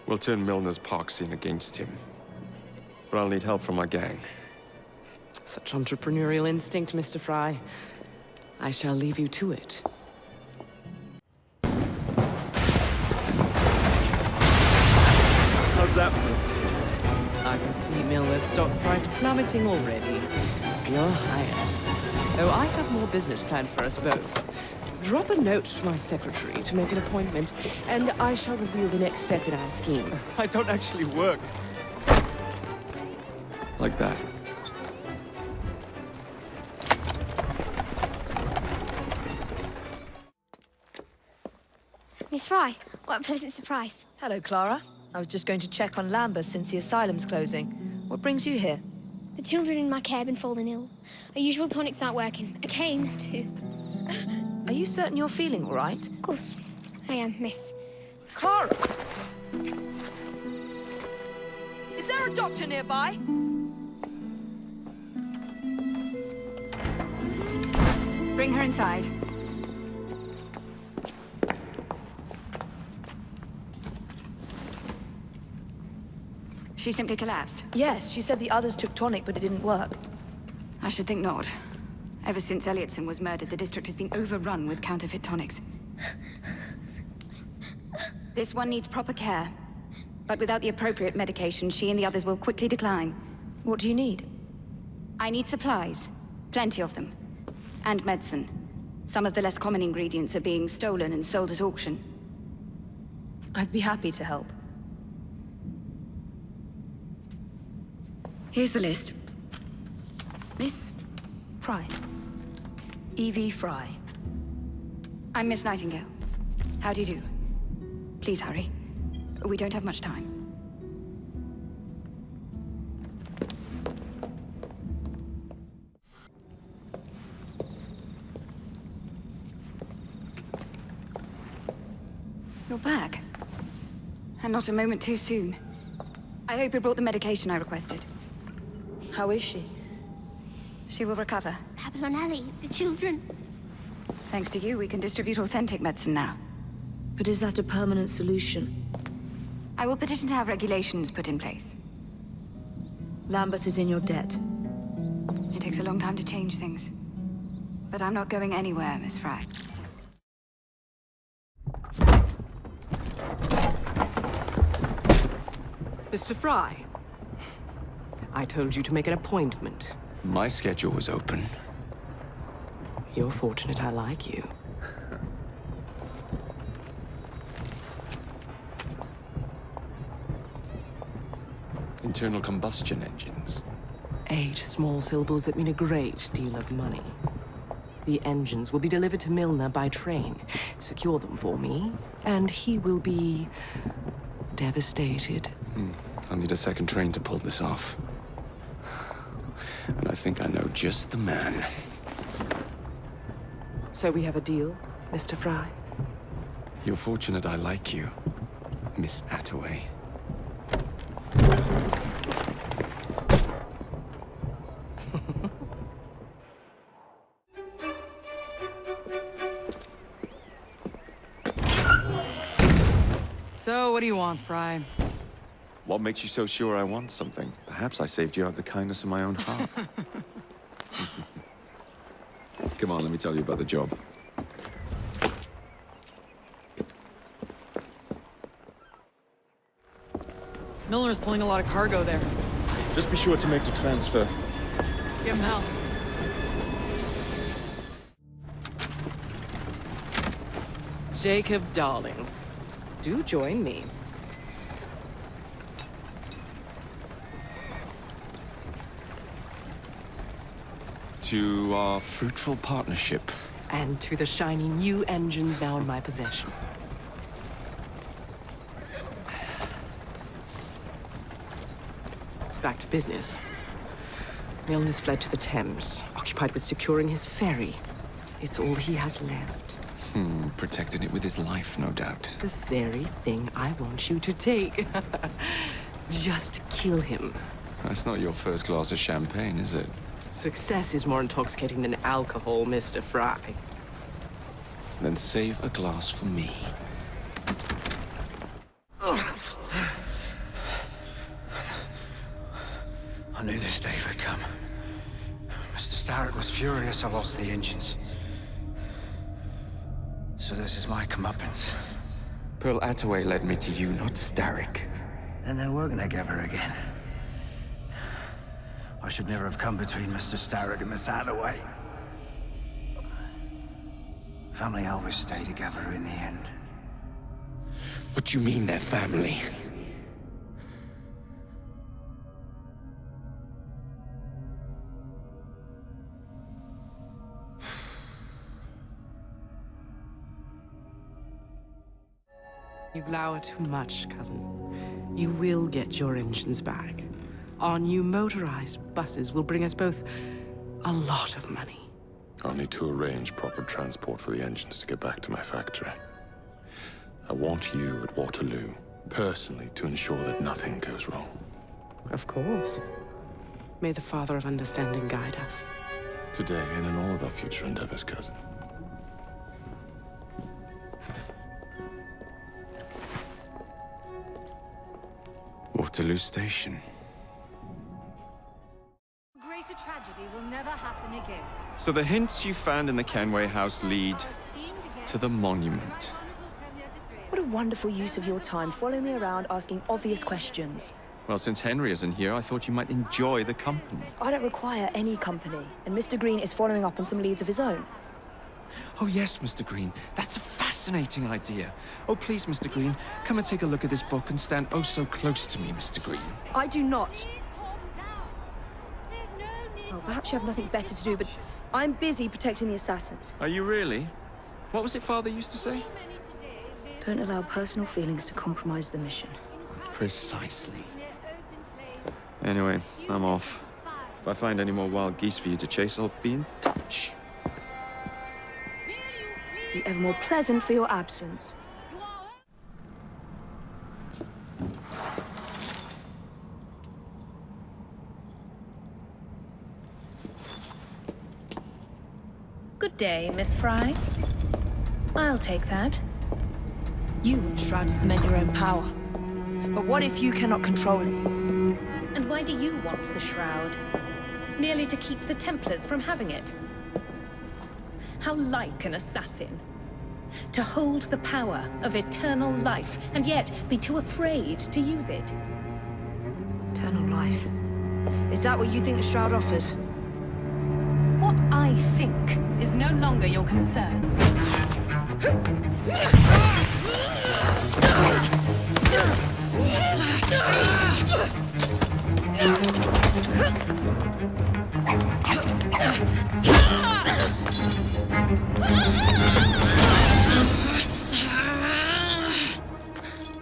We'll turn Milner's park scene against him. But I'll need help from my gang. Such entrepreneurial instinct, Mr. Fry. I shall leave you to it. How's that for a taste? I can see Milner's stock price plummeting already. You're hired. Oh, I have more business planned for us both. Drop a note to my secretary to make an appointment, and I shall reveal the next step in our scheme. I don't actually work. Like that. Miss Fry, what a pleasant surprise. Hello, Clara. I was just going to check on Lambeth since the asylum's closing. What brings you here? The children in my care have been falling ill. Our usual tonics aren't working. I came to... Are you certain you're feeling all right? Of course, I am, miss. Clara! Is there a doctor nearby? Bring her inside. She simply collapsed? Yes, she said the others took tonic, but it didn't work. I should think not. Ever since Elliotson was murdered, the district has been overrun with counterfeit tonics. This one needs proper care. But without the appropriate medication, she and the others will quickly decline. What do you need? I need supplies. Plenty of them. And medicine. Some of the less common ingredients are being stolen and sold at auction. I'd be happy to help. Here's the list. Miss? Fry. Evie Fry. I'm Miss Nightingale. How do you do? Please hurry. We don't have much time. You're back. And not a moment too soon. I hope you brought the medication I requested. How is she? She will recover. Babylon Alley, the children. Thanks to you, we can distribute authentic medicine now. But is that a permanent solution? I will petition to have regulations put in place. Lambeth is in your debt. It takes a long time to change things. But I'm not going anywhere, Miss Fry. Mr. Fry, I told you to make an appointment. My schedule was open. You're fortunate I like you. Internal combustion engines. 8 small syllables that mean a great deal of money. The engines will be delivered to Milner by train. Secure them for me, and he will be devastated. I'll need a second train to pull this off. And I think I know just the man. So we have a deal, Mr. Fry? You're fortunate I like you, Miss Attaway. So, what do you want, Fry? What makes you so sure I want something? Perhaps I saved you out of the kindness of my own heart. Come on, let me tell you about the job. Milner's pulling a lot of cargo there. Just be sure to make the transfer. Give him hell. Jacob, darling, do join me. To our fruitful partnership. And to the shiny new engines now in my possession. Back to business. Milner's fled to the Thames, occupied with securing his ferry. It's all he has left. Protected it with his life, no doubt. The very thing I want you to take. Just kill him. That's not your first glass of champagne, is it? Success is more intoxicating than alcohol, Mr. Fry. Then save a glass for me. I knew this day would come. Mr. Starrick was furious I lost the engines. So this is my comeuppance. Pearl Attaway led me to you, not Starrick. Then they're working together again. I should never have come between Mr. Starrick and Miss Attaway. Family always stay together in the end. What do you mean they're family? You glower too much, cousin. You will get your engines back. Our new motorized buses will bring us both a lot of money. I'll need to arrange proper transport for the engines to get back to my factory. I want you at Waterloo, personally, to ensure that nothing goes wrong. Of course. May the Father of Understanding guide us. Today and in all of our future endeavors, cousin. Waterloo Station. Greater tragedy will never happen again. So the hints you found in the Kenway house lead to the monument. What a wonderful use of your time, following me around asking obvious questions. Well, since Henry isn't here, I thought you might enjoy the company. I don't require any company, and Mr. Green is following up on some leads of his own. Oh yes, Mr. Green. That's a fascinating idea. Oh please, Mr. Green, come and take a look at this book and stand oh so close to me, Mr. Green. I do not. Well, perhaps you have nothing better to do, but I'm busy protecting the assassins. Are you really? What was it Father used to say? Don't allow personal feelings to compromise the mission. Precisely. Anyway, I'm off. If I find any more wild geese for you to chase, I'll be in touch. Be ever more pleasant for your absence. Good day, Miss Fry. I'll take that. You want Shroud to cement your own power. But what if you cannot control it? And why do you want the Shroud? Merely to keep the Templars from having it? How like an assassin. To hold the power of eternal life, and yet be too afraid to use it. Eternal life. Is that what you think the Shroud offers? What I think is no longer your concern.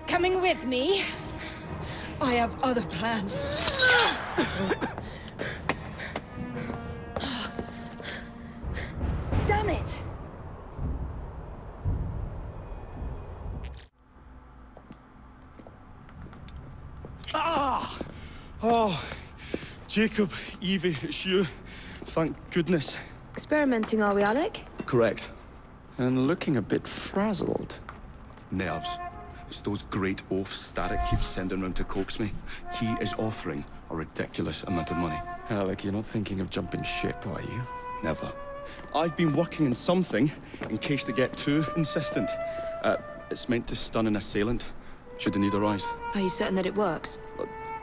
Coming with me? I have other plans. Damn it! Ah! Oh, Jacob, Evie, it's you. Thank goodness. Experimenting, are we, Alec? Correct. And looking a bit frazzled. Nerves. It's those great oafs Starrick keeps sending round to coax me. He is offering a ridiculous amount of money. Alec, you're not thinking of jumping ship, are you? Never. I've been working on something in case they get too insistent. It's meant to stun an assailant, should the need arise. Are you certain that it works?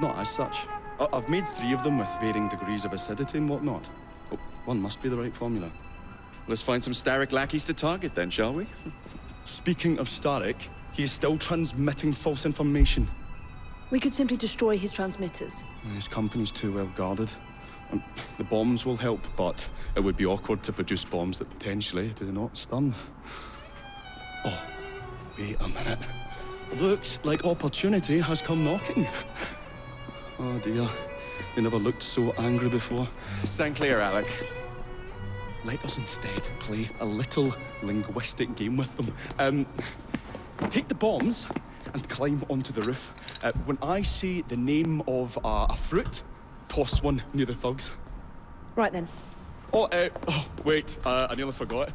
Not as such. I've made 3 of them with varying degrees of acidity and whatnot. Oh, one must be the right formula. Let's find some Starrick lackeys to target then, shall we? Speaking of Starrick, he is still transmitting false information. We could simply destroy his transmitters. His company's too well guarded. The bombs will help, but it would be awkward to produce bombs that potentially do not stun. Oh, wait a minute. Looks like opportunity has come knocking. Oh dear, they never looked so angry before. Stand clear, Alec. Let us instead play a little linguistic game with them. Take the bombs and climb onto the roof. When I say the name of a fruit, toss one near the thugs. Right then. Oh, wait, I nearly forgot.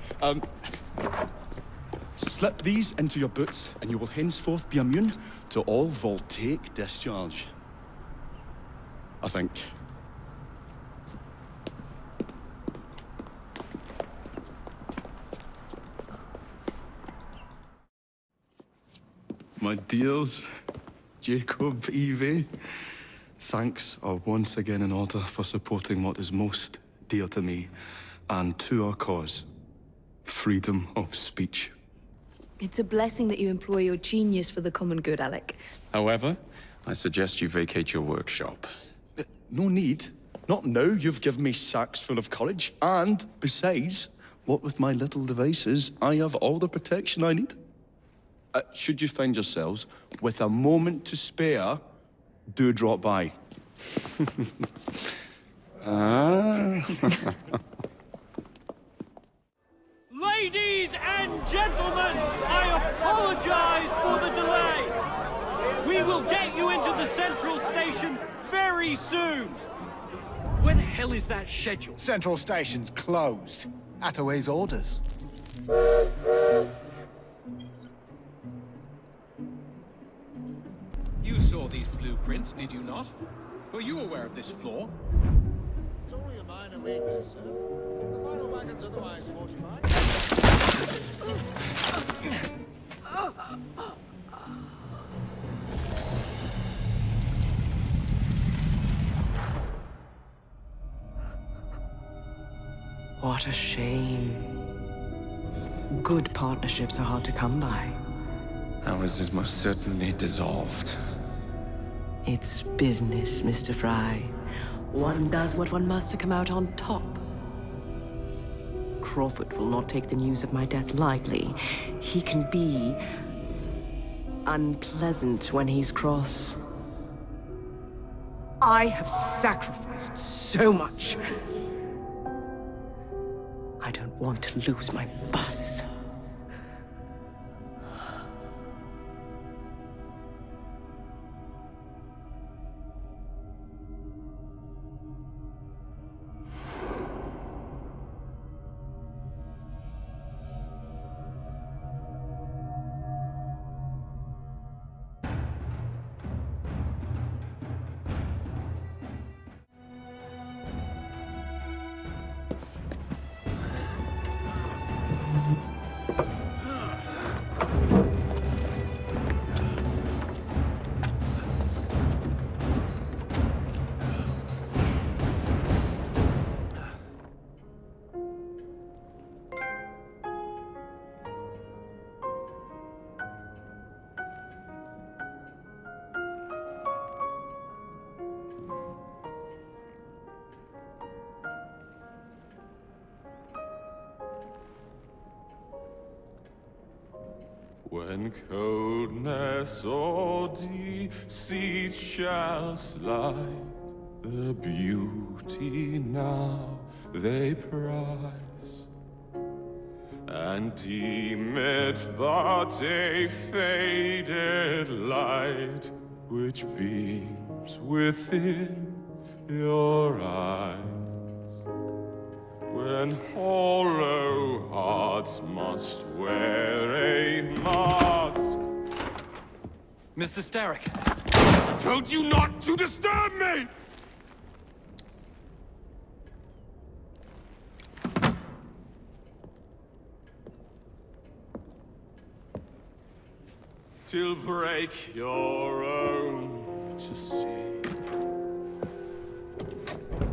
Slip these into your boots, and you will henceforth be immune to all voltaic discharge. I think. My dears, Jacob, Evie, thanks are once again in order for supporting what is most dear to me and to our cause, freedom of speech. It's a blessing that you employ your genius for the common good, Alec. However, I suggest you vacate your workshop. No need. Not now. You've given me sacks full of courage. And besides, what with my little devices, I have all the protection I need. Should you find yourselves with a moment to spare, do drop by. Ladies and gentlemen, I apologize for the delay. We will get you into the central station very soon. Where the hell is that schedule? Central station's closed. Attaway's orders. You saw these blueprints, did you not? Were you aware of this flaw? It's only a minor weakness, sir. The final wagon's otherwise fortified. What a shame. Good partnerships are hard to come by. Ours is most certainly dissolved. It's business, Mr. Fry. One does what one must to come out on top. Crawford will not take the news of my death lightly. He can be unpleasant when he's cross. I have sacrificed so much. I don't want to lose my bosses. When coldness or deceit shall slide, the beauty now they prize, and deem it but a faded light which beams within your eyes. When hollow hearts must wear a mask. Mr. Starrick! I told you not to disturb me! Till break your own to see.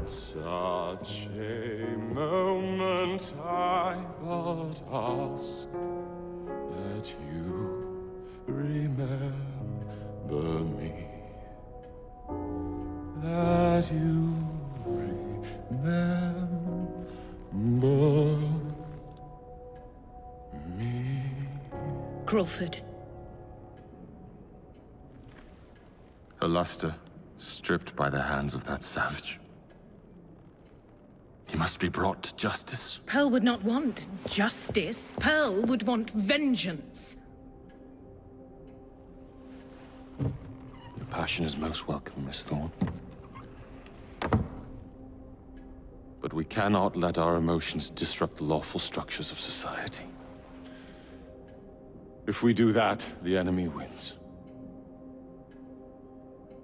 Such a moment I but ask that you remember me. That you remember me. Crawford. Her luster stripped by the hands of that savage. He must be brought to justice. Pearl would not want justice. Pearl would want vengeance. Your passion is most welcome, Miss Thorne. But we cannot let our emotions disrupt the lawful structures of society. If we do that, the enemy wins.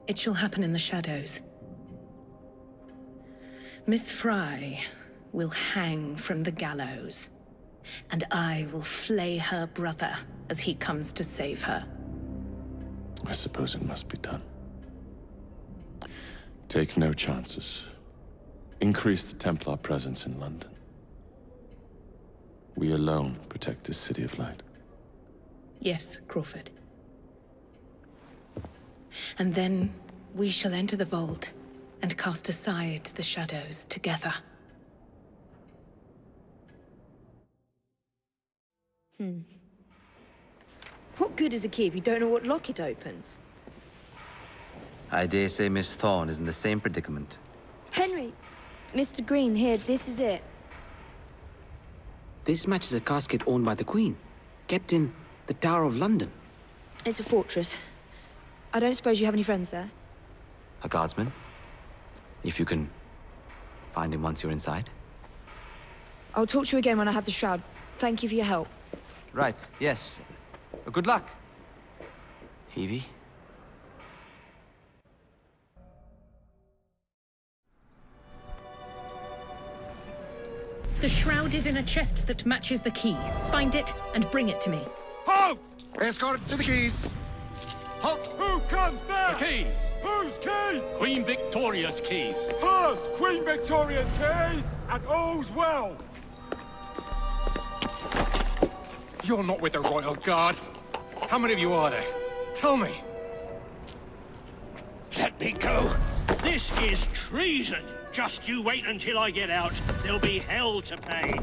It shall happen in the shadows. Miss Fry will hang from the gallows, and I will flay her brother as he comes to save her. I suppose it must be done. Take no chances. Increase the Templar presence in London. We alone protect this city of light. Yes, Crawford. And then we shall enter the vault and cast aside the shadows together. What good is a key if you don't know what lock it opens? I dare say Miss Thorne is in the same predicament. Henry! Mr. Green, here, this is it. This matches a casket owned by the Queen, kept in the Tower of London. It's a fortress. I don't suppose you have any friends there? A guardsman? If you can find him once you're inside. I'll talk to you again when I have the shroud. Thank you for your help. Right, yes. Good luck. Evie? The shroud is in a chest that matches the key. Find it and bring it to me. Halt! Escort to the keys. Halt! Who comes there? The keys. Whose keys? Queen Victoria's keys. Hers! Queen Victoria's keys! And all's well! You're not with the Royal Guard. How many of you are there? Tell me. Let me go. This is treason. Just you wait until I get out. There'll be hell to pay.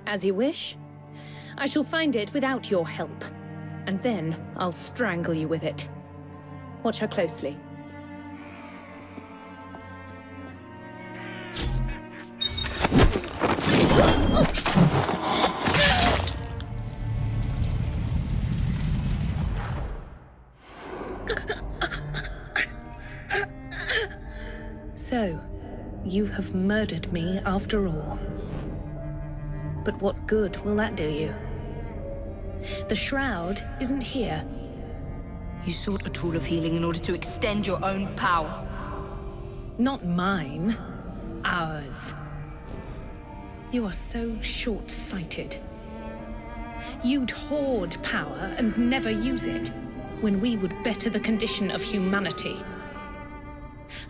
As you wish. I shall find it without your help. And then I'll strangle you with it. Watch her closely. So, you have murdered me after all. But what good will that do you? The shroud isn't here. You sought a tool of healing in order to extend your own power. Not mine. Ours. You are so short-sighted. You'd hoard power and never use it, when we would better the condition of humanity.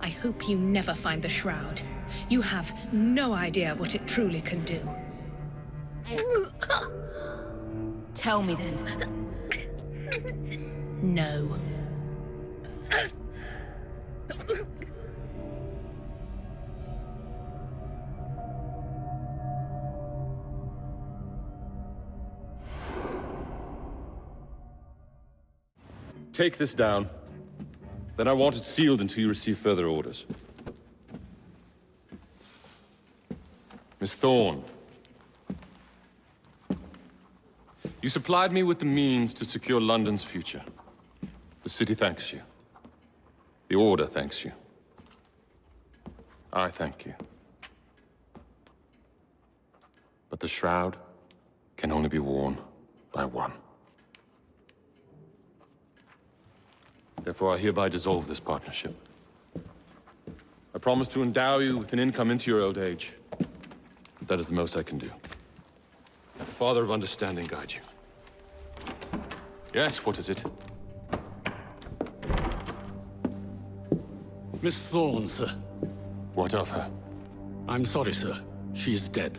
I hope you never find the shroud. You have no idea what it truly can do. Tell me then. No. Take this down. Then I want it sealed until you receive further orders. Miss Thorne. You supplied me with the means to secure London's future. The city thanks you. The Order thanks you. I thank you. But the shroud can only be worn by one. Therefore, I hereby dissolve this partnership. I promise to endow you with an income into your old age. But that is the most I can do. The Father of Understanding guide you. Yes, what is it? Miss Thorne, sir. What of her? I'm sorry, sir. She is dead.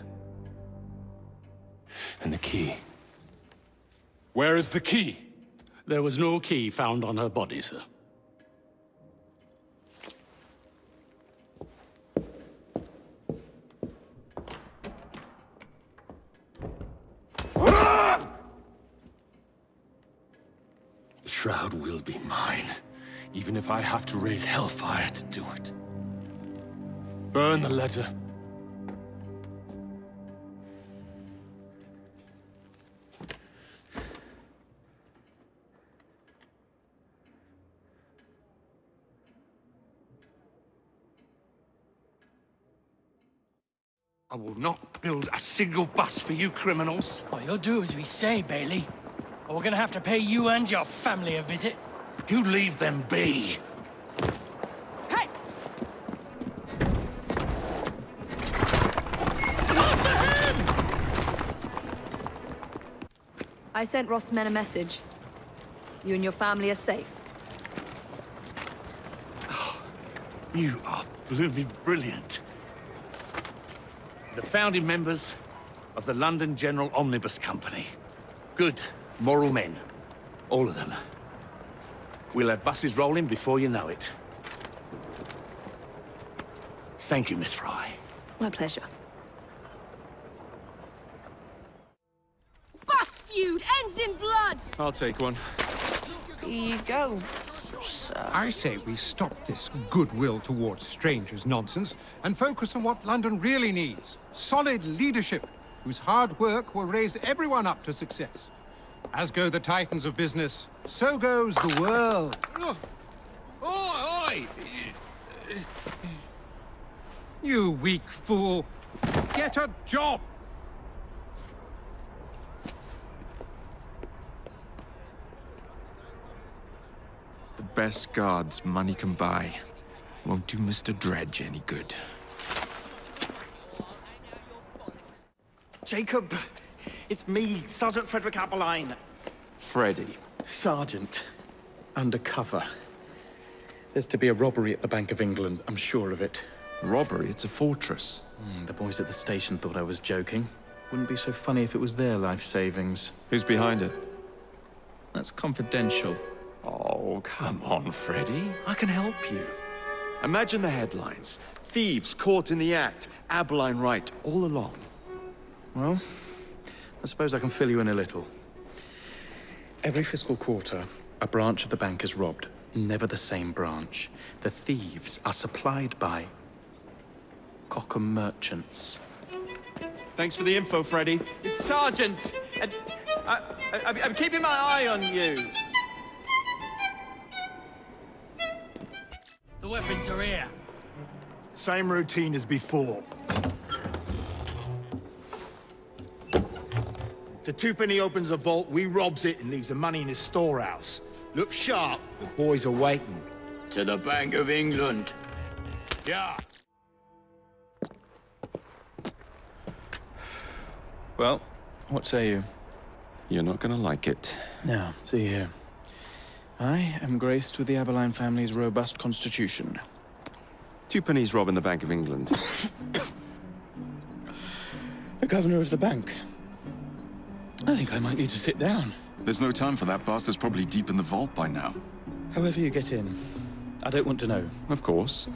And the key? Where is the key? There was no key found on her body, sir. The shroud will be mine, even if I have to raise hellfire to do it. Burn the letter. I will not build a single bus for you criminals. Well, you'll do as we say, Bailey. Or we're gonna have to pay you and your family a visit. You leave them be. Hey! I sent Roth's men a message. You and your family are safe. Oh, you are blooming brilliant. The founding members of the London General Omnibus Company. Good, moral men. All of them. We'll have buses rolling before you know it. Thank you, Miss Fry. My pleasure. Bus feud ends in blood! I'll take one. Here you go. I say we stop this goodwill towards strangers nonsense and focus on what London really needs. Solid leadership, whose hard work will raise everyone up to success. As go the titans of business, so goes the world. Oi! You weak fool. Get a job! The best guards money can buy won't do Mr. Dredge any good. Jacob, it's me, Sergeant Frederick Aberline. Freddy. Sergeant. Undercover. There's to be a robbery at the Bank of England, I'm sure of it. Robbery? It's a fortress. The boys at the station thought I was joking. Wouldn't be so funny if it was their life savings. Who's behind it? That's confidential. Oh, come on, Freddy. I can help you. Imagine the headlines. Thieves caught in the act. Aberline right all along. Well, I suppose I can fill you in a little. Every fiscal quarter, a branch of the bank is robbed. Never the same branch. The thieves are supplied by Cockham merchants. Thanks for the info, Freddy. It's Sergeant! I'm keeping my eye on you. The weapons are here. Same routine as before. The twopenny opens a vault, we robs it and leaves the money in his storehouse. Look sharp, the boys are waiting. To the Bank of England. Yeah. Well, what say you? You're not gonna like it. Now, see here. I am graced with the Aberline family's robust constitution. Two pennies robbing the Bank of England. The governor of the bank. I think I might need to sit down. There's no time for that. Bastard's probably deep in the vault by now. However you get in, I don't want to know. Of course.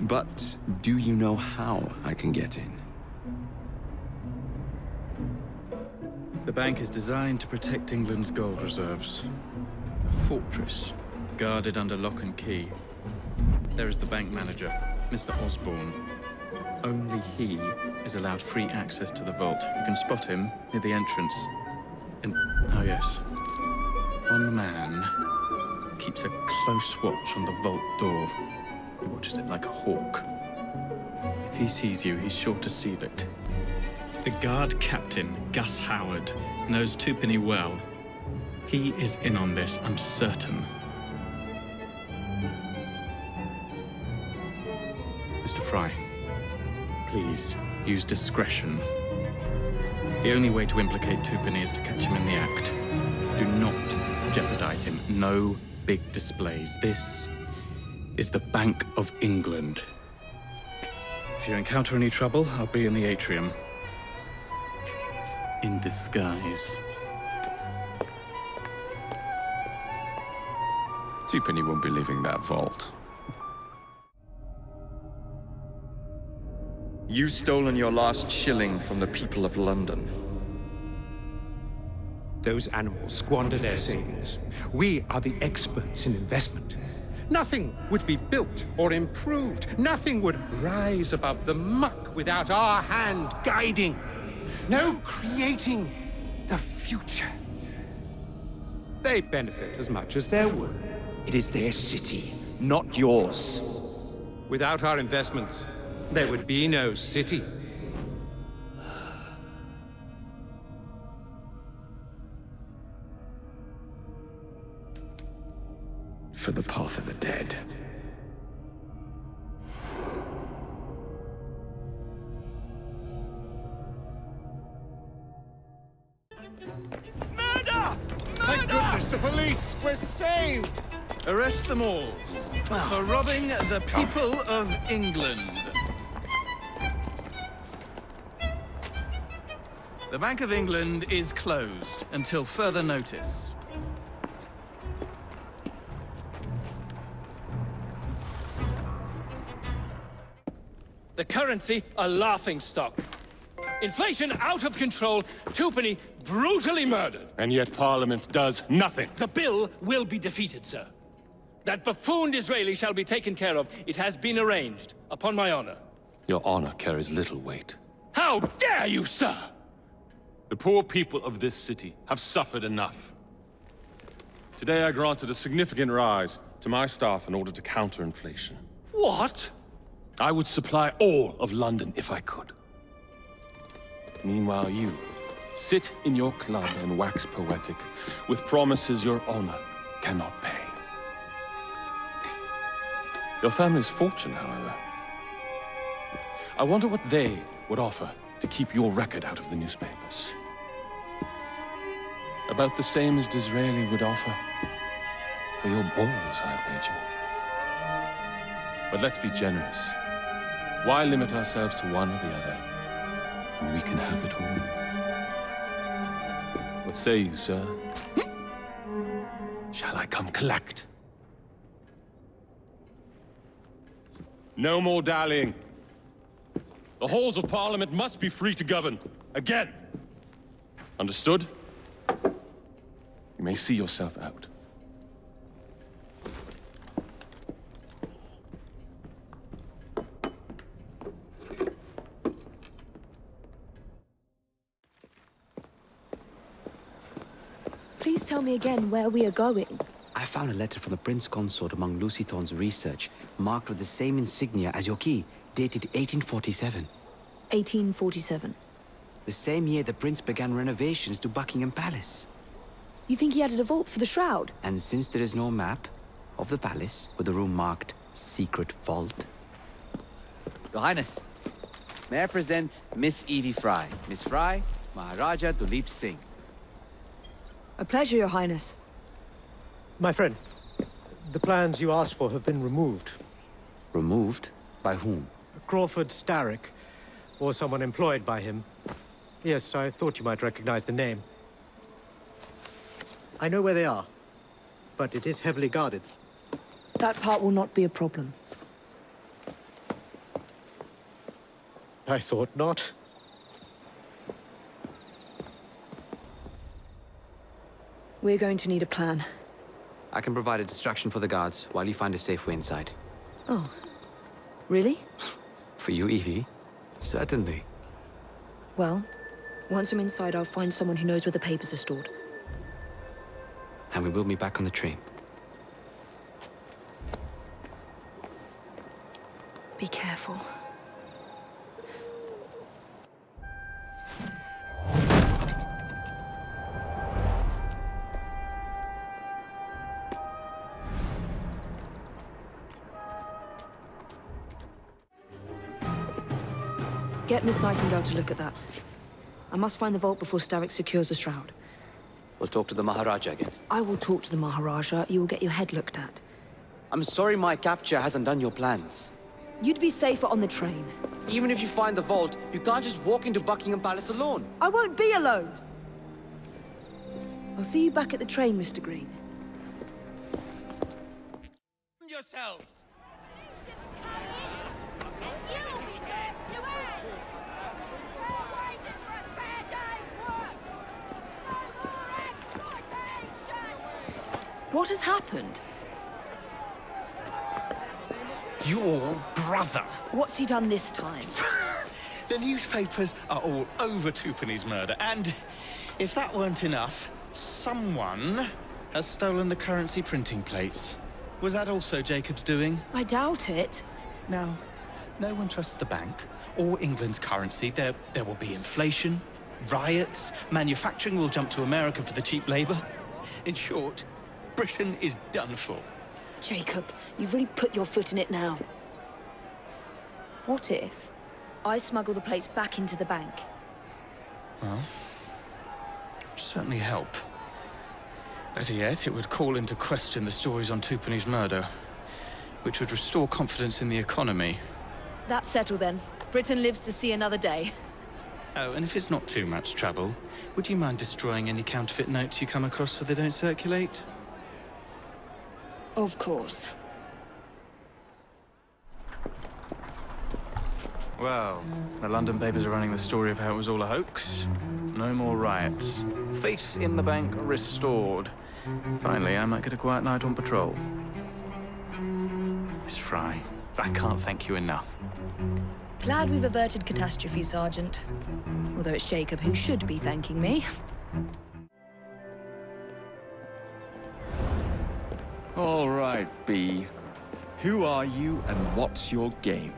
But do you know how I can get in? The bank is designed to protect England's gold reserves. A fortress guarded under lock and key. There is the bank manager, Mr. Osborne. Only he is allowed free access to the vault. You can spot him near the entrance. And, oh yes, one man keeps a close watch on the vault door. He watches it like a hawk. If he sees you, he's sure to seal it. The guard captain, Gus Howard, knows Twopenny well. He is in on this, I'm certain. Mr. Fry, please use discretion. The only way to implicate Twopenny is to catch him in the act. Do not jeopardize him. No big displays. This is the Bank of England. If you encounter any trouble, I'll be in the atrium. In disguise. Twopenny won't be leaving that vault. You've stolen your last shilling from the people of London. Those animals squander their savings. We are the experts in investment. Nothing would be built or improved. Nothing would rise above the muck without our hand guiding. No creating the future. They benefit as much as their work. It is their city, not yours. Without our investments, there would be no city. For the path of the dead. Murder! Thank goodness, the police! We're saved! Arrest them all for robbing the people of England. The Bank of England is closed until further notice. The currency a laughingstock. Inflation out of control, Twopenny brutally murdered. And yet Parliament does nothing. The bill will be defeated, sir. That buffoon Disraeli shall be taken care of. It has been arranged, upon my honor. Your honor carries little weight. How dare you, sir! The poor people of this city have suffered enough. Today I granted a significant rise to my staff in order to counter inflation. What? I would supply all of London if I could. Meanwhile, you sit in your club and wax poetic with promises your honor cannot pay. Your family's fortune, however. I wonder what they would offer to keep your record out of the newspapers. About the same as Disraeli would offer for your balls, I'd wager. But let's be generous. Why limit ourselves to one or the other when we can have it all? What say you, sir? Shall I come collect? No more dallying. The halls of Parliament must be free to govern. Again. Understood? You may see yourself out. Please tell me again where we are going. I found a letter from the Prince Consort among Lucy Thorne's research, marked with the same insignia as your key, dated 1847. 1847. The same year the Prince began renovations to Buckingham Palace. You think he added a vault for the shroud? And since there is no map of the palace with a room marked Secret Vault... Your Highness, may I present Miss Evie Fry. Miss Fry, Maharaja Duleep Singh. A pleasure, Your Highness. My friend, the plans you asked for have been removed. Removed? By whom? Crawford Starrick, or someone employed by him. Yes, I thought you might recognize the name. I know where they are, but it is heavily guarded. That part will not be a problem. I thought not. We're going to need a plan. I can provide a distraction for the guards while you find a safe way inside. Oh. Really? For you, Evie? Certainly. Well, once I'm inside, I'll find someone who knows where the papers are stored. And we will meet back on the train. Be careful. Get Miss Nightingale to look at that. I must find the vault before Starrick secures the shroud. We'll talk to the Maharaja again. I will talk to the Maharaja. You will get your head looked at. I'm sorry my capture hasn't done your plans. You'd be safer on the train. Even if you find the vault, you can't just walk into Buckingham Palace alone. I won't be alone! I'll see you back at the train, Mr. Green. Yourselves! What has happened? Your brother. What's he done this time? The newspapers are all over Twopenny's murder, and if that weren't enough, someone has stolen the currency printing plates. Was that also Jacob's doing? I doubt it. Now, no one trusts the bank or England's currency. There will be inflation, riots, manufacturing will jump to America for the cheap labor. In short, Britain is done for. Jacob, you've really put your foot in it now. What if I smuggle the plates back into the bank? Well, it'd certainly help. Better yet, it would call into question the stories on Twopenny's murder, which would restore confidence in the economy. That's settled then. Britain lives to see another day. Oh, and if it's not too much trouble, would you mind destroying any counterfeit notes you come across so they don't circulate? Of course. Well, the London papers are running the story of how it was all a hoax. No more riots. Faith in the bank restored. Finally, I might get a quiet night on patrol. Miss Fry, I can't thank you enough. Glad we've averted catastrophe, Sergeant. Although it's Jacob who should be thanking me. All right, B. Who are you and what's your game?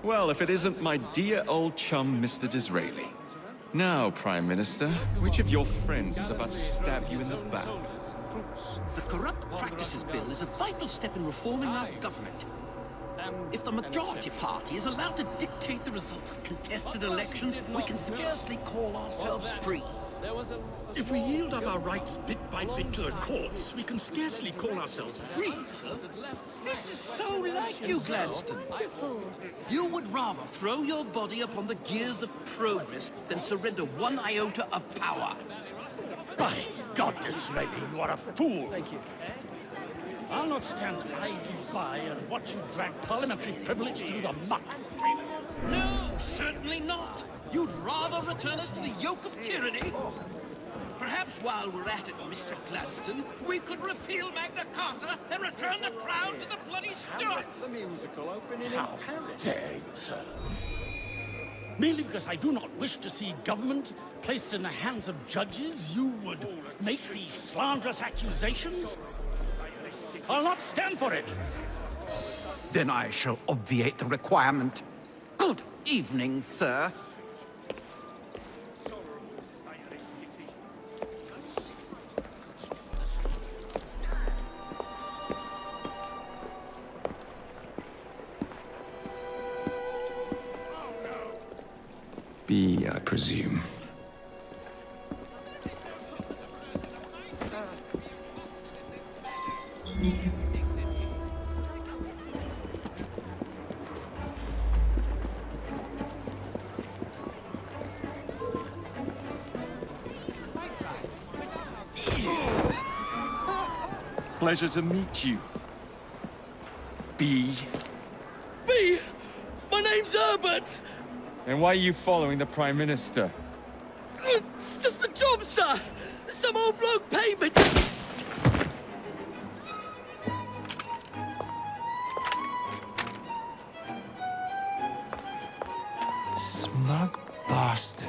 Well, if it isn't my dear old chum, Mr. Disraeli. Now, Prime Minister, which of your friends is about to stab you in the back? The Corrupt Practices Bill is a vital step in reforming our government. If the majority party is allowed to dictate the results of contested elections, we can scarcely call ourselves free. If we yield up our rights bit by bit to the courts, we can scarcely call ourselves free, sir. This is so like you, Gladstone. You would rather throw your body upon the gears of progress than surrender one iota of power. By God, Disraeli, you are a fool. Thank you. I'll not stand idly by and watch you drag parliamentary privilege through the muck. No, certainly not. You'd rather return us to the yoke of tyranny? Perhaps while we're at it, Mr. Gladstone, we could repeal Magna Carta and return the crown to the bloody Stuarts! The musical opening How dare you, sir? Merely because I do not wish to see government placed in the hands of judges, you would make these slanderous accusations? I'll not stand for it. Then I shall obviate the requirement. Good evening, sir. B, I presume. Pleasure to meet you. B. B! My name's Herbert! And why are you following the Prime Minister? It's just a job, sir! Some old bloke paid me. Smug bastard.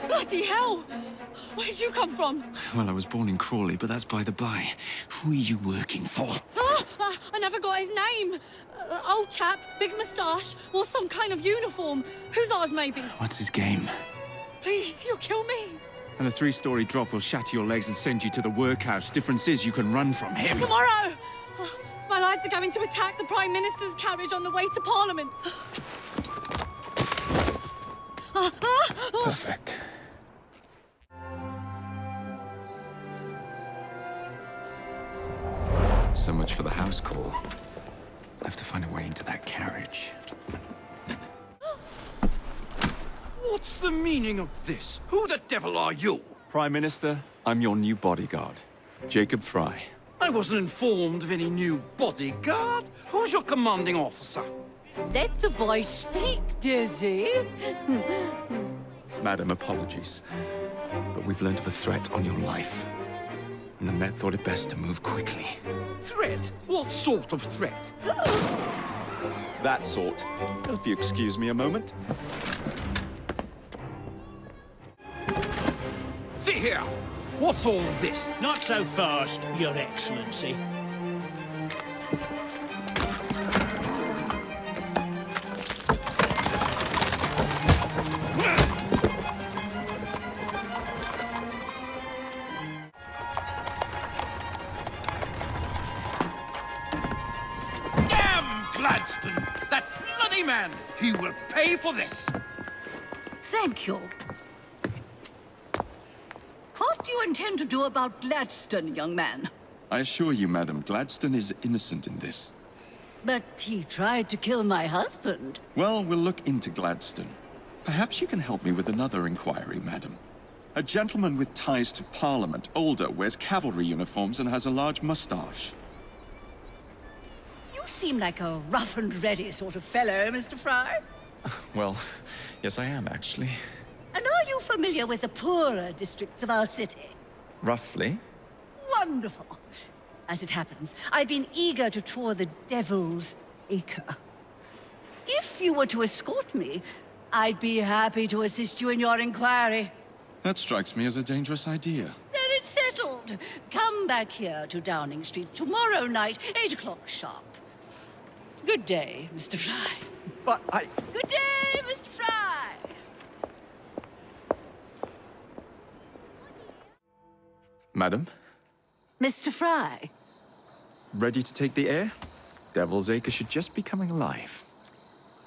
Bloody hell! Where'd you come from? Well, I was born in Crawley, but that's by the by. Who are you working for? I never got his name. Old chap, big moustache, wore some kind of uniform. Who's ours, maybe? What's his game? Please, you'll kill me. And a 3-story drop will shatter your legs and send you to the workhouse. Difference is you can run from him. Tomorrow! My lads are going to attack the Prime Minister's carriage on the way to Parliament. Perfect. So much for the house call. I have to find a way into that carriage. What's the meaning of this? Who the devil are you? Prime Minister, I'm your new bodyguard, Jacob Fry. I wasn't informed of any new bodyguard. Who's your commanding officer? Let the boy speak, Dizzy. Madam, apologies. But we've learned of a threat on your life. And the Met thought it best to move quickly. Threat? What sort of threat? That sort. If you excuse me a moment. See here! What's all this? Not so fast, Your Excellency. Damn Gladstone! That bloody man! He will pay for this! Thank you. What do you intend to do about Gladstone, young man? I assure you, Madam, Gladstone is innocent in this. But he tried to kill my husband. Well, we'll look into Gladstone. Perhaps you can help me with another inquiry, Madam. A gentleman with ties to Parliament, older, wears cavalry uniforms and has a large moustache. You seem like a rough and ready sort of fellow, Mr. Fry. Well, yes, I am, actually. And are you familiar with the poorer districts of our city? Roughly. Wonderful. As it happens, I've been eager to tour the Devil's Acre. If you were to escort me, I'd be happy to assist you in your inquiry. That strikes me as a dangerous idea. Then it's settled. Come back here to Downing Street tomorrow night, 8 o'clock sharp. Good day, Mr. Fry. But I... Good day, Mr. Fry! Madam? Mr. Fry? Ready to take the air? Devil's Acre should just be coming alive.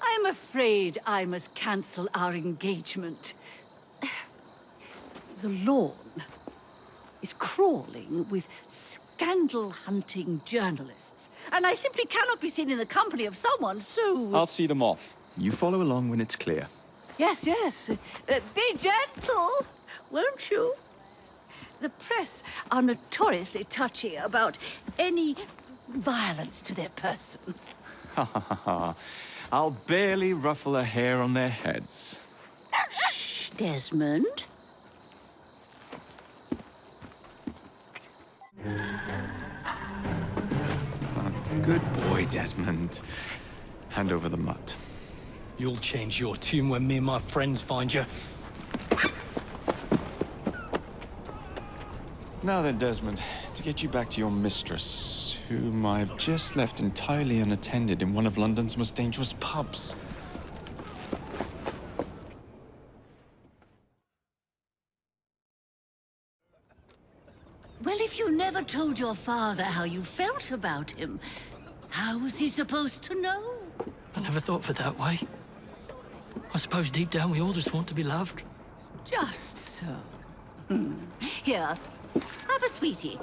I'm afraid I must cancel our engagement. The lawn is crawling with scandal-hunting journalists, and I simply cannot be seen in the company of someone so... I'll see them off. You follow along when it's clear. Yes, yes. Be gentle, won't you? The press are notoriously touchy about any violence to their person. Ha ha ha ha. I'll barely ruffle a hair on their heads. Shh, Desmond. Good boy, Desmond. Hand over the mutt. You'll change your tune when me and my friends find you. Now then, Desmond, to get you back to your mistress, whom I've just left entirely unattended in one of London's most dangerous pubs. Well, if you never told your father how you felt about him, how was he supposed to know? I never thought of it that way. I suppose deep down we all just want to be loved. Just so. Here, have a sweetie.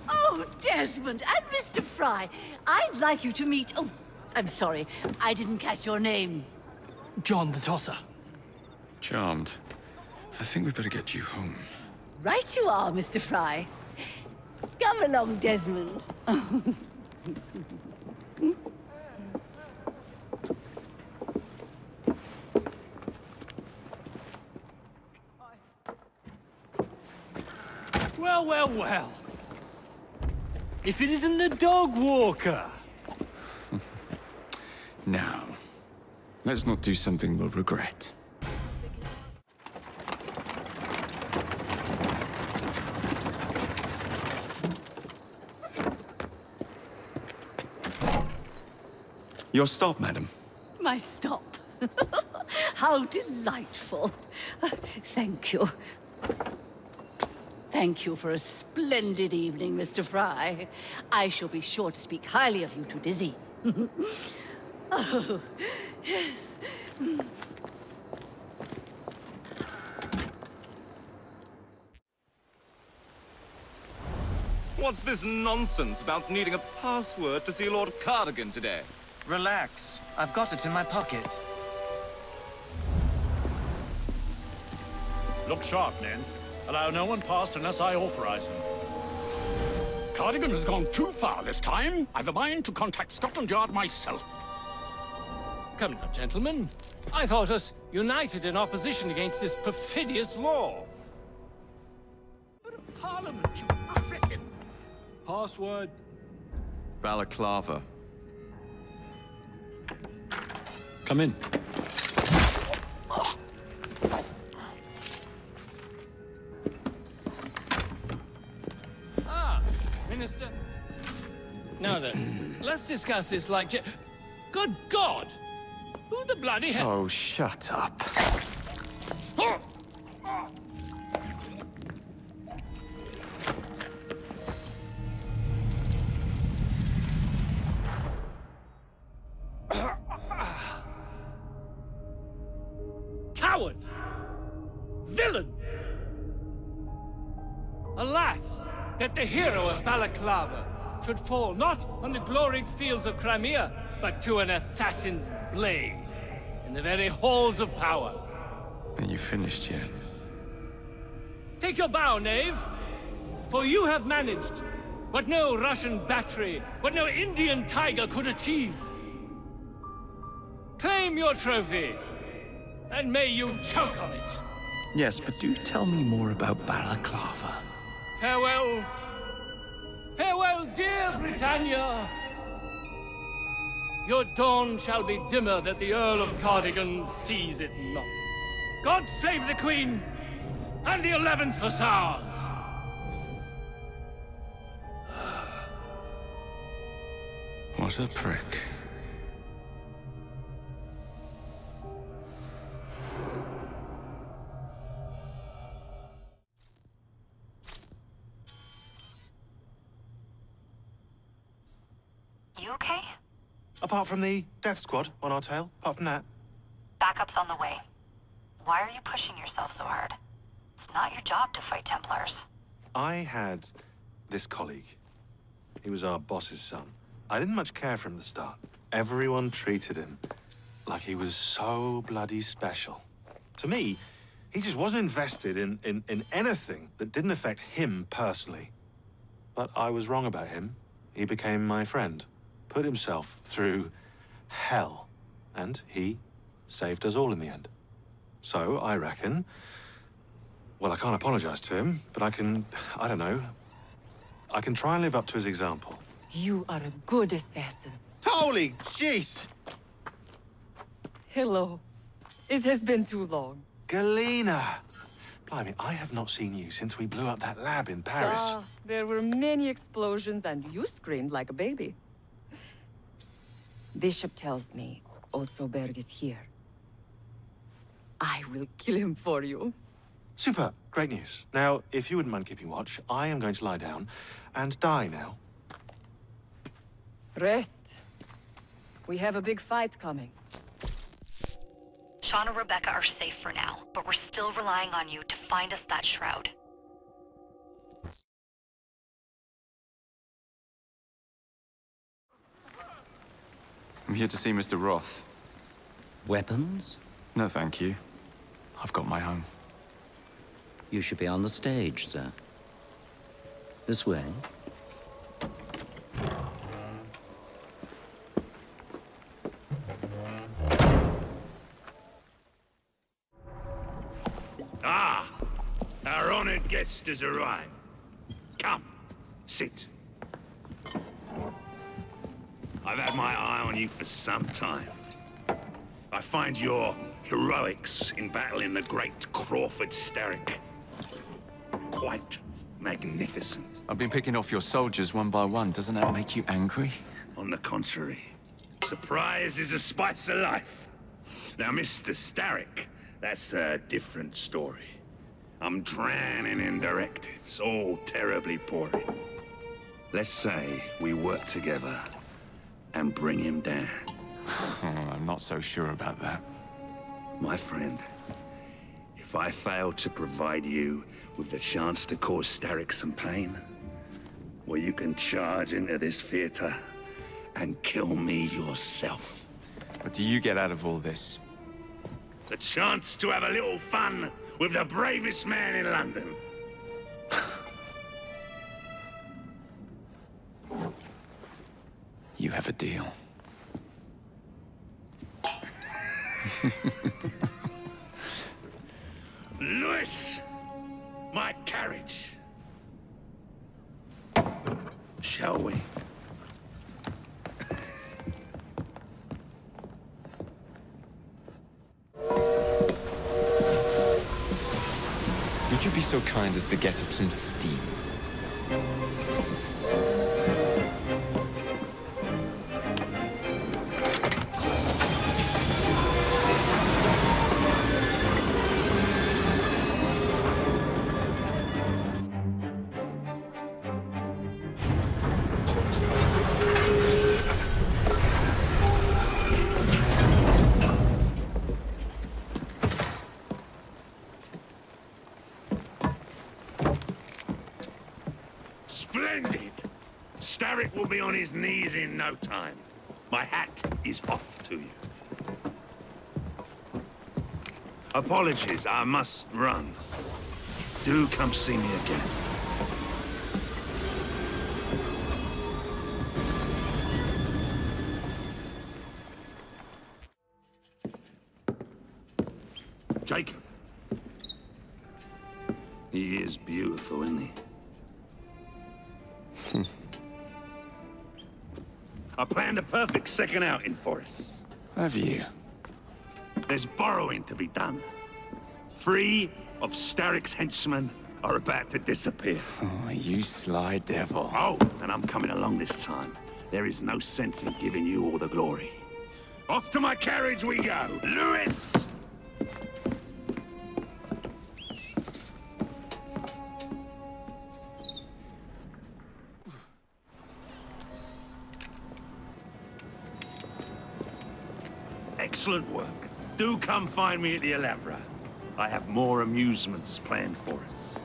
Oh, Desmond and Mr. Fry, I'd like you to meet... Oh, I'm sorry, I didn't catch your name. John the Tosser. Charmed. I think we better get you home. Right you are, Mr. Fry. Come along, Desmond. Well, well, well. If it isn't the dog walker. Now, let's not do something we'll regret. Your stop, madam. My stop. How delightful. Thank you. Thank you for a splendid evening, Mr. Fry. I shall be sure to speak highly of you to Dizzy. Oh, yes. What's this nonsense about needing a password to see Lord Cardigan today? Relax. I've got it in my pocket. Look sharp, men. Allow no one past unless I authorize them. Cardigan has gone too far this time. I've a mind to contact Scotland Yard myself. Come now, gentlemen. I thought us united in opposition against this perfidious law. Parliament, you cricket! Password. Balaclava. Come in. Ah, Minister. Now then, let's discuss this like... Good God! Who the bloody hell... Oh, shut up. Coward! Villain! Alas, that the hero of Balaclava should fall not on the gloried fields of Crimea, but to an assassin's blade in the very halls of power. Are you finished yet? Take your bow, knave, for you have managed what no Russian battery, what no Indian tiger could achieve. Claim your trophy, and may you choke on it. Yes, but do tell me more about Balaclava. Farewell. Farewell, dear Britannia. Your dawn shall be dimmer that the Earl of Cardigan sees it not. God save the Queen and the 11th Hussars! What a prick. You okay? Apart from the death squad on our tail, apart from that. Backup's on the way. Why are you pushing yourself so hard? It's not your job to fight Templars. I had this colleague. He was our boss's son. I didn't much care for him at the start. Everyone treated him like he was so bloody special. To me, he just wasn't invested in anything that didn't affect him personally. But I was wrong about him. He became my friend, put himself through hell, and he saved us all in the end. So, I reckon, well, I can't apologize to him, but I can try and live up to his example. You are a good assassin. Holy jeez! Hello. It has been too long. Galena! Blimey, I have not seen you since we blew up that lab in Paris. There were many explosions and you screamed like a baby. Bishop tells me Otsoberg is here. I will kill him for you. Super, great news. Now, if you wouldn't mind keeping watch, I am going to lie down and die now. Rest. We have a big fight coming. Sean and Rebecca are safe for now, but we're still relying on you to find us that shroud. I'm here to see Mr. Roth. Weapons? No, thank you. I've got my own. You should be on the stage, sir. This way. Ah! Our honored guest has arrived. Come, sit. I've had my eye on you for some time. I find your heroics in battling the great Crawford Starrick quite magnificent. I've been picking off your soldiers one by one. Doesn't that make you angry? On the contrary, surprise is a spice of life. Now, Mr. Starrick, that's a different story. I'm drowning in directives, all terribly boring. Let's say we work together and bring him down. I'm not so sure about that. My friend, if I fail to provide you with the chance to cause Starrick some pain, well, you can charge into this theater and kill me yourself. What do you get out of all this? The chance to have a little fun with the bravest man in London. You have a deal. Lewis! My carriage. Shall we? Would you be so kind as to get up some steam? Splendid! Starrick will be on his knees in no time. My hat is off to you. Apologies, I must run. Do come see me again. Jacob. He is beautiful, isn't he? I planned a perfect second outing for us. Have you? There's borrowing to be done. 3 of Starrick's henchmen are about to disappear. Oh, you sly devil. Oh, and I'm coming along this time. There is no sense in giving you all the glory. Off to my carriage we go. Lewis! Excellent work. Do come find me at the Alhambra. I have more amusements planned for us.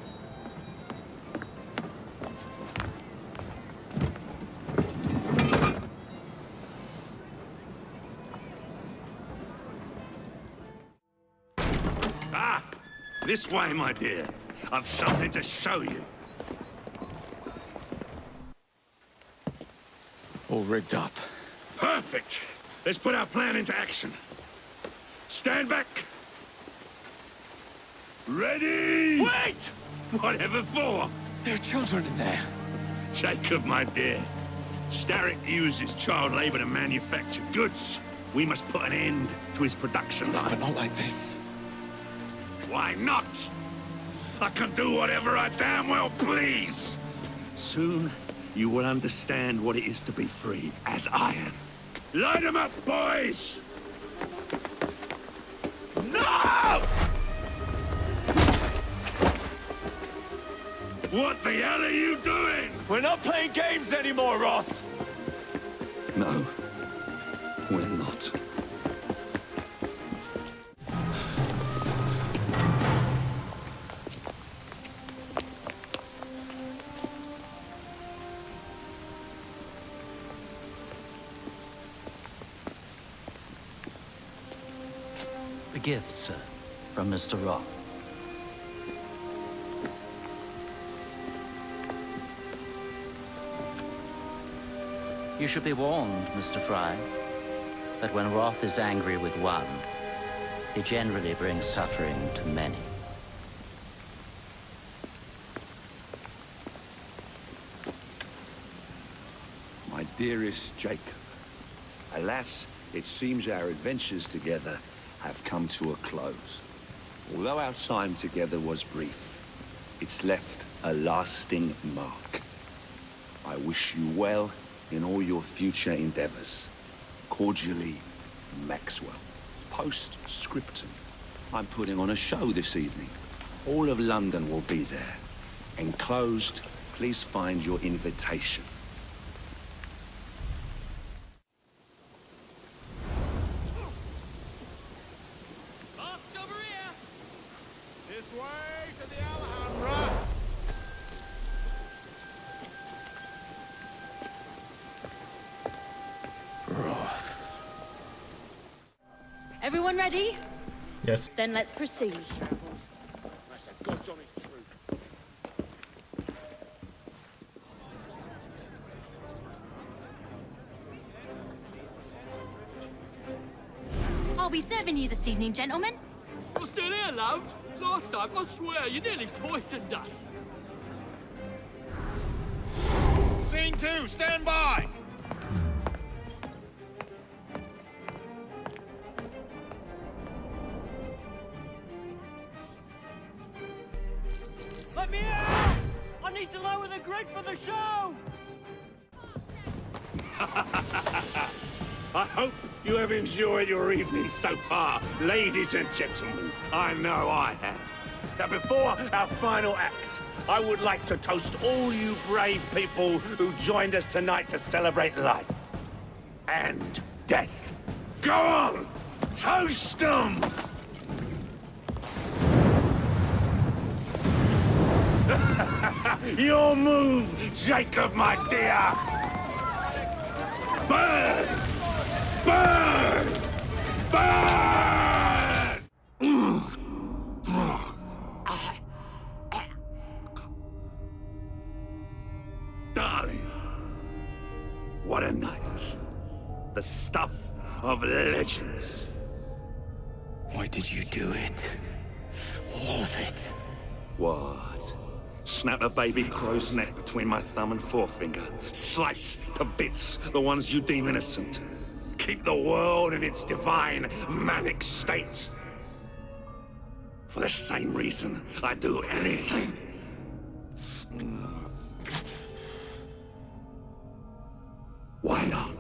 Ah! This way, my dear. I've something to show you. All rigged up. Perfect! Let's put our plan into action. Stand back! Ready! Wait! Whatever for? There are children in there. Jacob, my dear. Starrick uses child labor to manufacture goods. We must put an end to his production line. But not like this. Why not? I can do whatever I damn well please. Soon, you will understand what it is to be free, as I am. Light 'em up, boys! No! What the hell are you doing? We're not playing games anymore, Roth! No, we're not. A gift, sir, from Mr. Roth. You should be warned, Mr. Fry, that when Roth is angry with one, he generally brings suffering to many. Dearest Jacob, alas, it seems our adventures together have come to a close. Although our time together was brief, it's left a lasting mark. I wish you well in all your future endeavors. Cordially, Maxwell. Postscriptum. I'm putting on a show this evening. All of London will be there. Enclosed, please find your invitation. This way to the Alhambra! Everyone ready? Yes. Then let's proceed. That's a God's honest truth. I'll be serving you this evening, gentlemen. You're still here, love? Last time, I swear, you nearly poisoned us. Scene 2, stand by! Let me out! I need to lower the grid for the show! I hope you have enjoyed your evening so far, ladies and gentlemen. I know I have. Now, before our final act, I would like to toast all you brave people who joined us tonight to celebrate life and death. Go on! Toast them! Your move, Jacob, my dear! Burn! Burn! Burn! Darling, what a night. The stuff of legends. Why did you do it? All of it. What? Snap a baby crow's neck between my thumb and forefinger. Slice to bits the ones you deem innocent. Keep the world in its divine, manic state. For the same reason, I'd do anything. Why not?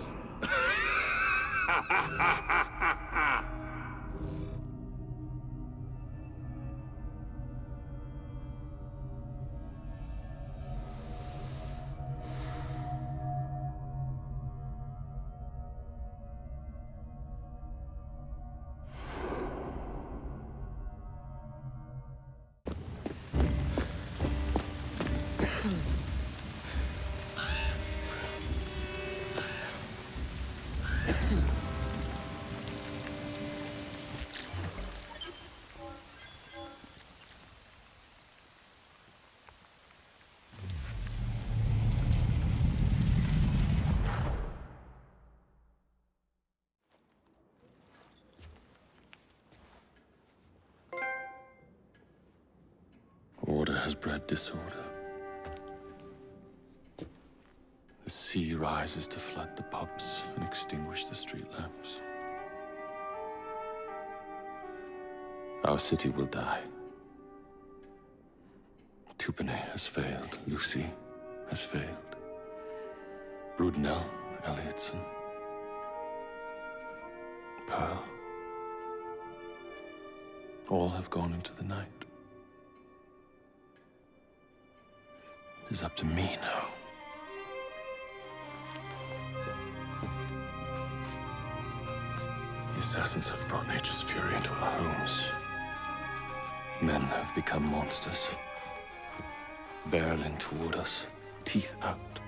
Order has bred disorder. The sea rises to flood the pubs and extinguish the street lamps. Our city will die. Tupene has failed. Lucy has failed. Brudnell, Elliotson, Pearl. All have gone into the night. It is up to me now. The assassins have brought nature's fury into our homes. Men have become monsters, barreling toward us, teeth out.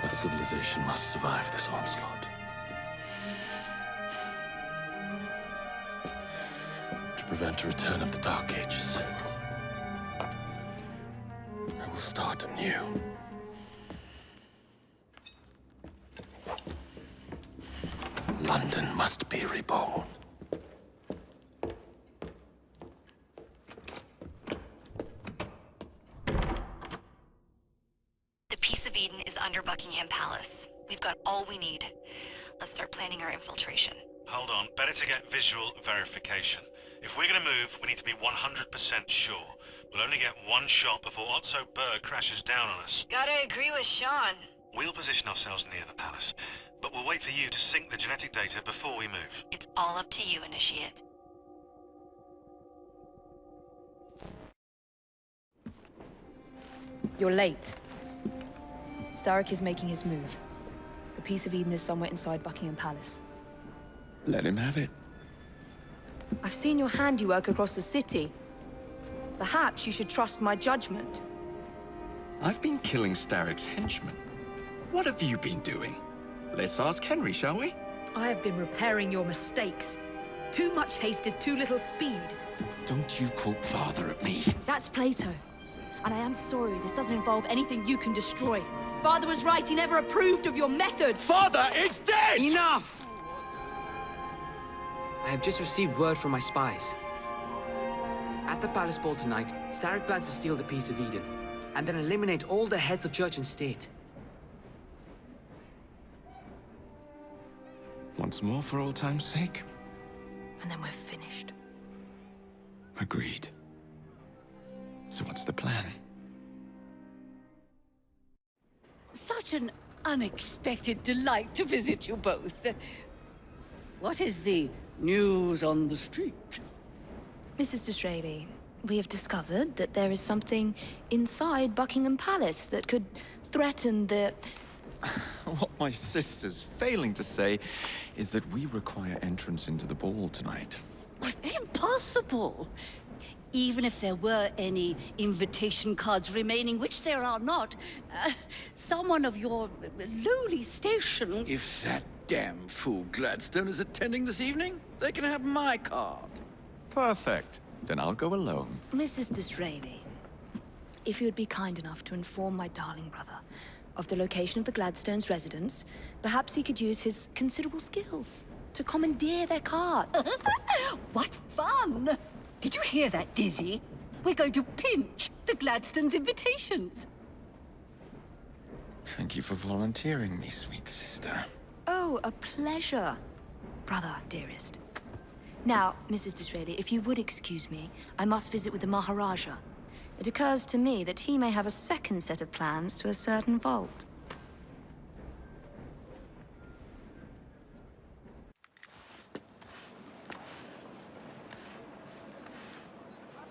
Our civilization must survive this onslaught. To prevent a return of the Dark Ages, I will start anew. London must be reborn. Buckingham Palace. We've got all we need. Let's start planning our infiltration. Hold on. Better to get visual verification. If we're gonna move, we need to be 100% sure. We'll only get one shot before Otso Berg crashes down on us. Gotta agree with Sean. We'll position ourselves near the palace, but we'll wait for you to sync the genetic data before we move. It's all up to you, Initiate. You're late. Starrick is making his move. The Piece of Eden is somewhere inside Buckingham Palace. Let him have it. I've seen your handiwork across the city. Perhaps you should trust my judgment. I've been killing Starrick's henchmen. What have you been doing? Let's ask Henry, shall we? I have been repairing your mistakes. Too much haste is too little speed. Don't you quote Father at me. That's Plato. And I am sorry this doesn't involve anything you can destroy. Father was right, he never approved of your methods. Father is dead! Enough! I have just received word from my spies. At the palace ball tonight, Starrick plans to steal the Piece of Eden, and then eliminate all the heads of church and state. Once more for old time's sake? And then we're finished. Agreed. So what's the plan? Such an unexpected delight to visit you both. What is the news on the street? Mrs. Disraeli, we have discovered that there is something inside Buckingham Palace that could threaten the... What my sister's failing to say is that we require entrance into the ball tonight. Impossible! Even if there were any invitation cards remaining, which there are not, someone of your lowly station... If that damn fool Gladstone is attending this evening, they can have my card. Perfect. Then I'll go alone. Mrs. Disraeli, if you would be kind enough to inform my darling brother of the location of the Gladstones' residence, perhaps he could use his considerable skills to commandeer their cards. What fun! Did you hear that, Dizzy? We're going to pinch the Gladstones' invitations. Thank you for volunteering me, sweet sister. Oh, a pleasure, brother, dearest. Now, Mrs. Disraeli, if you would excuse me, I must visit with the Maharaja. It occurs to me that he may have a second set of plans to a certain vault.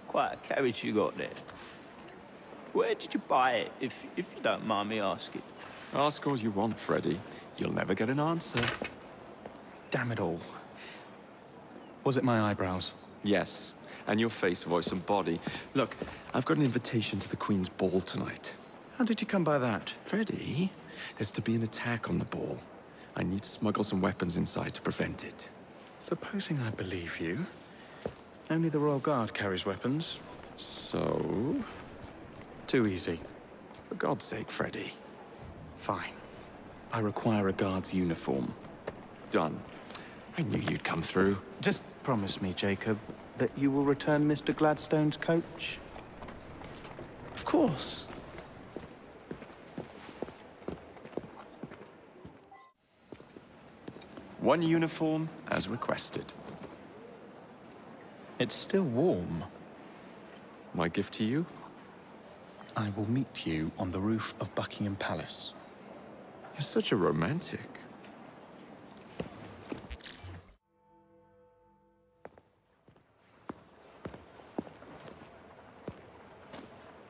Quite a carriage you got there. Where did you buy it, if you don't mind me asking? Ask all you want, Freddy. You'll never get an answer. Damn it all. Was it my eyebrows? Yes, and your face, voice, and body. Look, I've got an invitation to the Queen's ball tonight. How did you come by that? Freddy, there's to be an attack on the ball. I need to smuggle some weapons inside to prevent it. Supposing I believe you, only the Royal Guard carries weapons. So? Too easy. For God's sake, Freddy. Fine. I require a guard's uniform. Done. I knew you'd come through. Just promise me, Jacob, that you will return Mr. Gladstone's coach. Of course. One uniform, as requested. It's still warm. My gift to you? I will meet you on the roof of Buckingham Palace. You're such a romantic.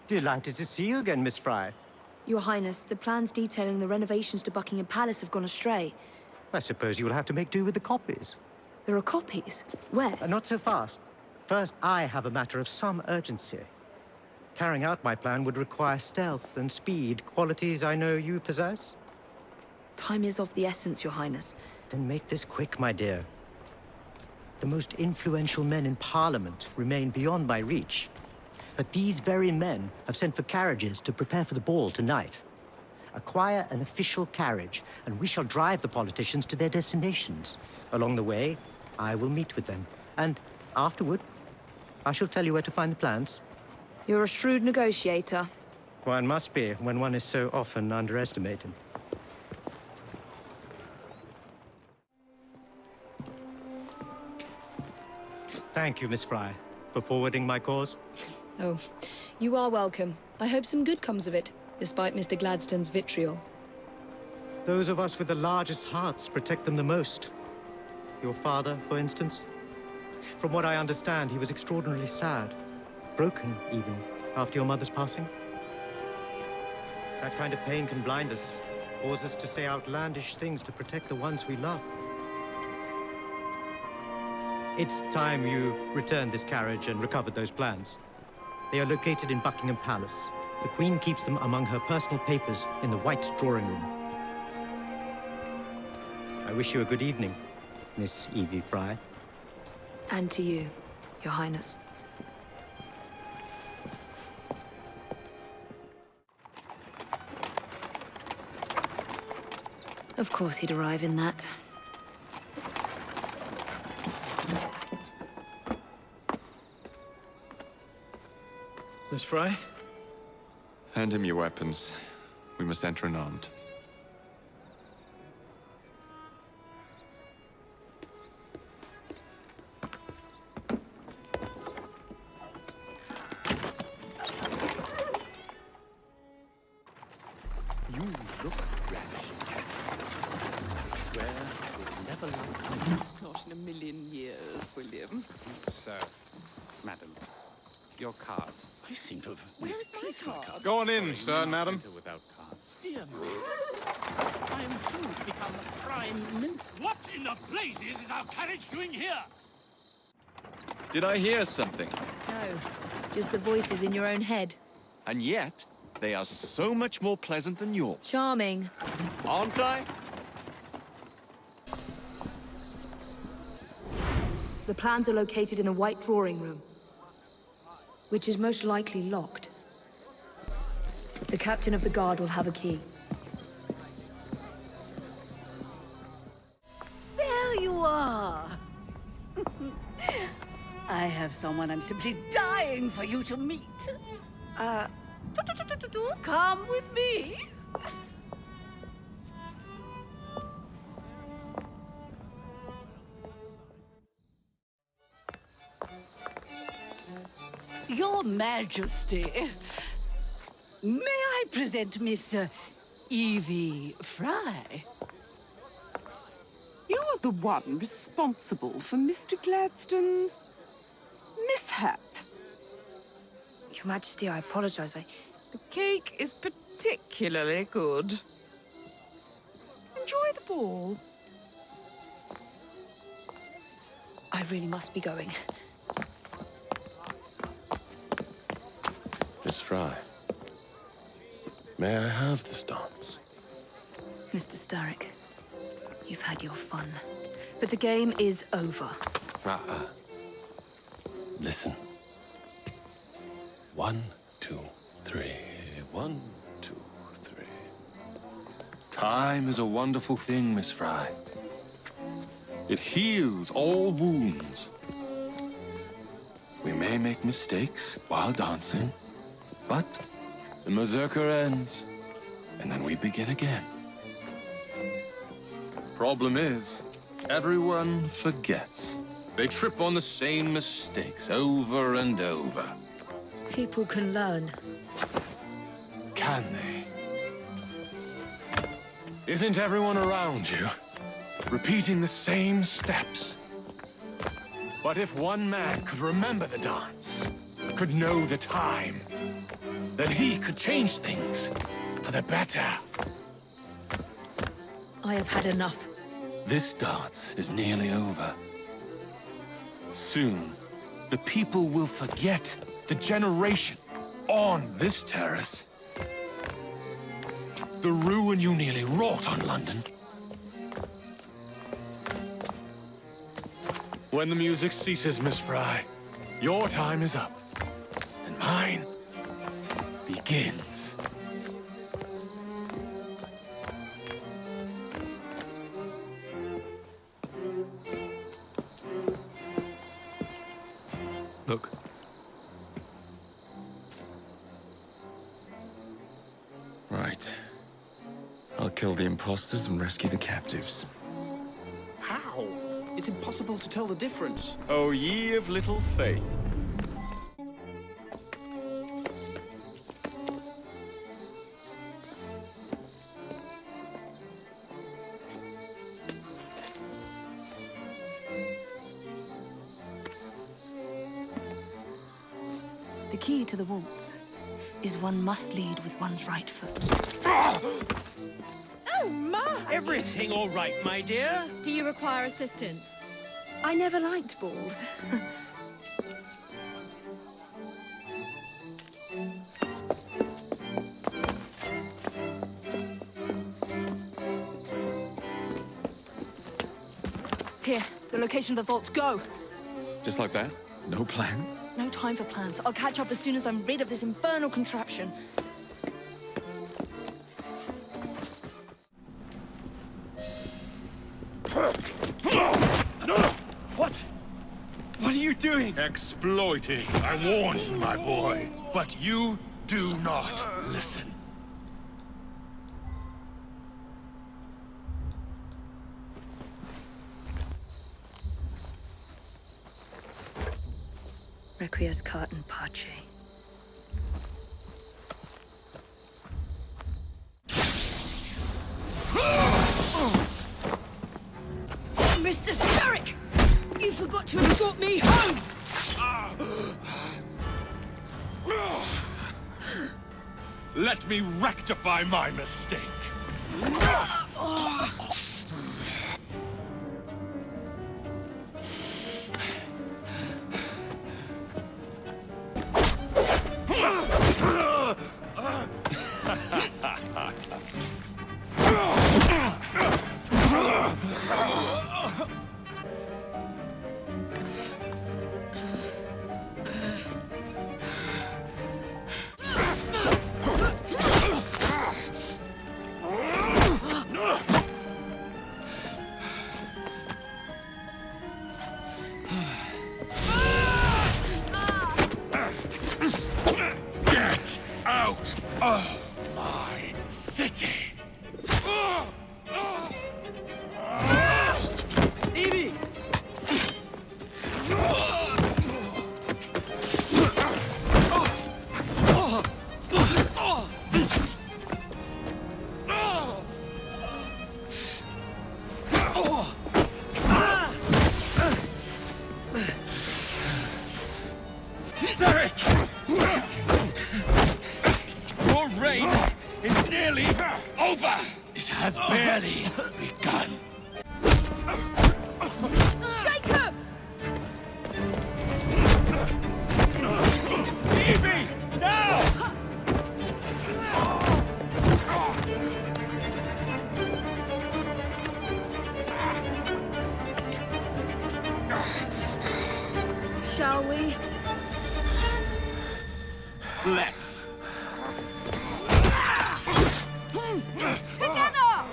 Delighted to see you again, Miss Fry. Your Highness, the plans detailing the renovations to Buckingham Palace have gone astray. I suppose you will have to make do with the copies. There are copies? Where? Not so fast. First, I have a matter of some urgency. Carrying out my plan would require stealth and speed, qualities I know you possess. Time is of the essence, Your Highness. Then make this quick, my dear. The most influential men in Parliament remain beyond my reach. But these very men have sent for carriages to prepare for the ball tonight. Acquire an official carriage, and we shall drive the politicians to their destinations. Along the way, I will meet with them. And afterward, I shall tell you where to find the plans. You're a shrewd negotiator. One must be when one is so often underestimated. Thank you, Miss Fry, for forwarding my cause. Oh, you are welcome. I hope some good comes of it, despite Mr. Gladstone's vitriol. Those of us with the largest hearts protect them the most. Your father, for instance. From what I understand, he was extraordinarily sad. Broken, even, after your mother's passing. That kind of pain can blind us, cause us to say outlandish things to protect the ones we love. It's time you returned this carriage and recovered those plans. They are located in Buckingham Palace. The Queen keeps them among her personal papers in the White Drawing Room. I wish you a good evening, Miss Evie Fry. And to you, Your Highness. Of course he'd arrive in that. Miss Fry? Hand him your weapons. We must enter unarmed. You look ravishing, Catherine. I swear we'll never like you. Not in a million years, William. Sir, madam, your cards. I seem to have Where is my misplaced card? Go on in, Sorry, sir, we madam. enter without cards. Dear me, I am soon to become Prime Minister. What in the blazes is our carriage doing here? Did I hear something? No, just the voices in your own head. And yet, they are so much more pleasant than yours. Charming. Aren't I? The plans are located in the White Drawing Room, which is most likely locked. The captain of the guard will have a key. There you are! I have someone I'm simply dying for you to meet. Come with me. Your Majesty, may I present Miss Evie Fry? You're the one responsible for Mr. Gladstone's mishap. Your Majesty, I apologize. The cake is particularly good. Enjoy the ball. I really must be going. Miss Fry, may I have this dance? Mr. Starrick, you've had your fun, but the game is over. Listen. 1, 2, 3. 1, 2, 3. Time is a wonderful thing, Miss Fry. It heals all wounds. We may make mistakes while dancing, but the mazurka ends, and then we begin again. Problem is, everyone forgets. They trip on the same mistakes over and over. People can learn. Can they? Isn't everyone around you repeating the same steps? But if one man could remember the dance, could know the time, then he could change things for the better. I have had enough. This dance is nearly over. Soon, the people will forget the generation on this terrace. The ruin you nearly wrought on London. When the music ceases, Miss Fry, your time is up, and mine begins. Look. Right. I'll kill the imposters and rescue the captives. How? It's impossible to tell the difference. Oh, ye of little faith. The key to the waltz is one must lead with one's right foot. Oh, my! Everything all right, my dear? Do you require assistance? I never liked balls. Here, the location of the vault. Go! Just like that? No plan? No time for plans. I'll catch up as soon as I'm rid of this infernal contraption. What? What are you doing? Exploiting. I warned you, my boy. But you do not listen. Requiescat in pace. Mr. Starrick! You forgot to escort me home! Let me rectify my mistake. Get out of my city! Evie! Derek! Your reign is nearly over! It has barely begun. Jacob! Evie! Now! Shall we? Let's. Together!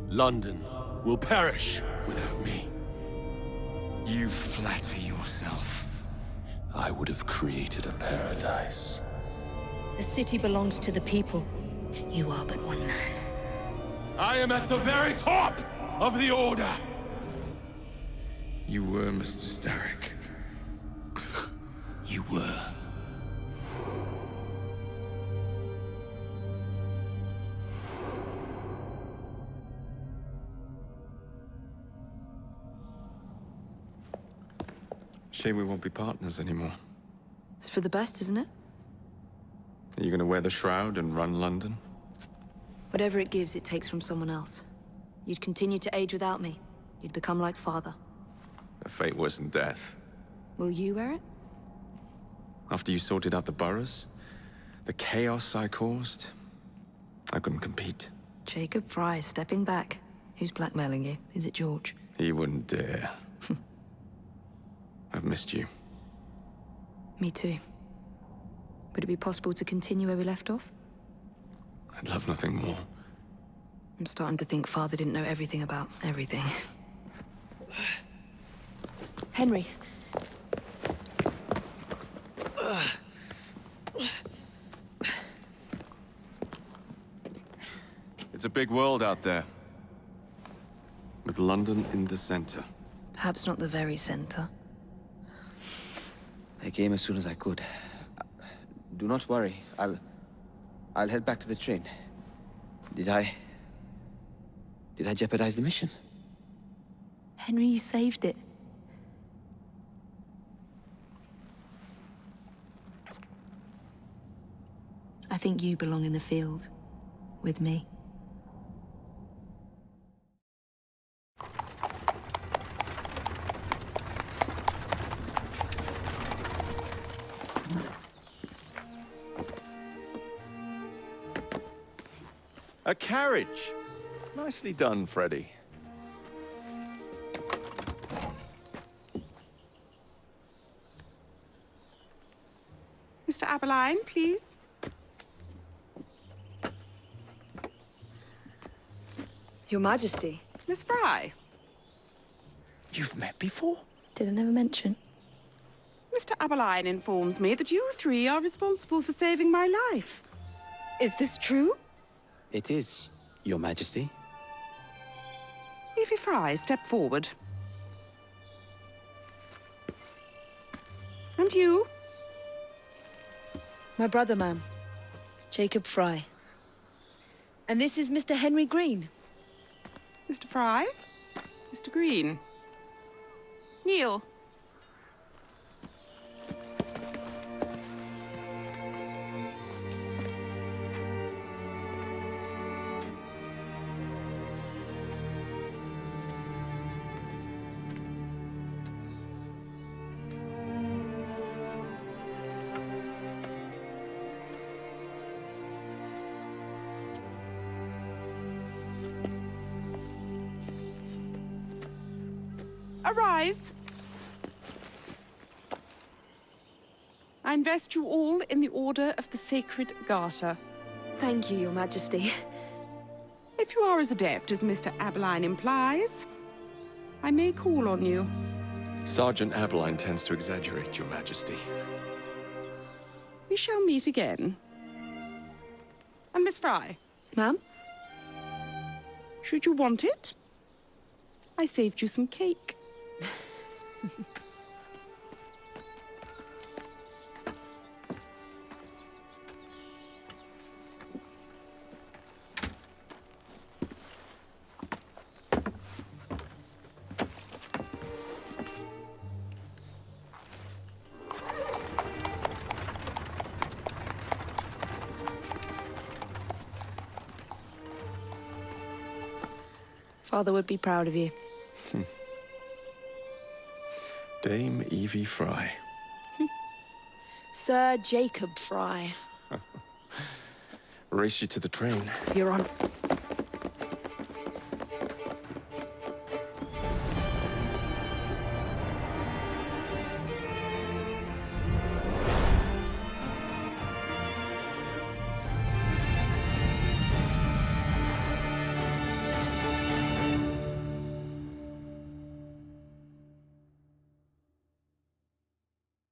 London will perish without me. You flatter yourself. I would have created a paradise. The city belongs to the people. You are but one man. I am at the very top of the Order! You were, Mr. Starrick. You were. Shame we won't be partners anymore. It's for the best, isn't it? Are you gonna wear the shroud and run London? Whatever it gives, it takes from someone else. You'd continue to age without me. You'd become like father. A fate worse than death. Will you wear it? After you sorted out the boroughs, the chaos I caused, I couldn't compete. Jacob Fry stepping back. Who's blackmailing you? Is it George? He wouldn't dare. I've missed you. Me too. Would it be possible to continue where we left off? I'd love nothing more. I'm starting to think Father didn't know everything about everything. Henry. It's a big world out there, with London in the center. Perhaps not the very center. I came as soon as I could. Do not worry. I'll head back to the train. Did I jeopardize the mission? Henry, you saved it. I think you belong in the field. With me. A carriage! Nicely done, Freddy. Mr. Aberline, please. Your Majesty. Miss Fry. You've met before? Did I never mention? Mr. Aberline informs me that you three are responsible for saving my life. Is this true? It is, Your Majesty. Evie Fry, step forward. And you? My brother, ma'am. Jacob Fry. And this is Mr. Henry Green. Mr. Fry? Mr. Green? Kneel. Arise. I invest you all in the Order of the Sacred Garter. Thank you, Your Majesty. If you are as adept as Mr. Aberline implies, I may call on you. Sergeant Aberline tends to exaggerate, Your Majesty. We shall meet again. And Miss Fry? Ma'am? Should you want it, I saved you some cake. Father would be proud of you. Dame Evie Fry. Sir Jacob Fry. Race you to the train. You're on.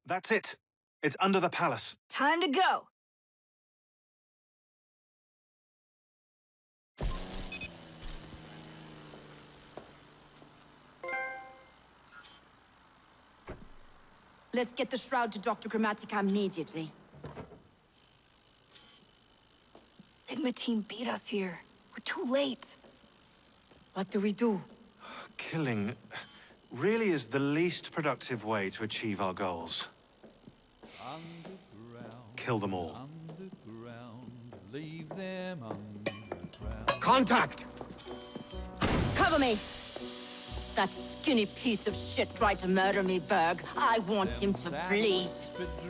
That's it. It's under the palace. Time to go. Let's get the shroud to Dr. Grammatica immediately. Sigma team beat us here. We're too late. What do we do? Killing really is the least productive way to achieve our goals. Kill them all. Leave them underground. Contact! Cover me! That skinny piece of shit tried to murder me, Berg. I want him to bleed.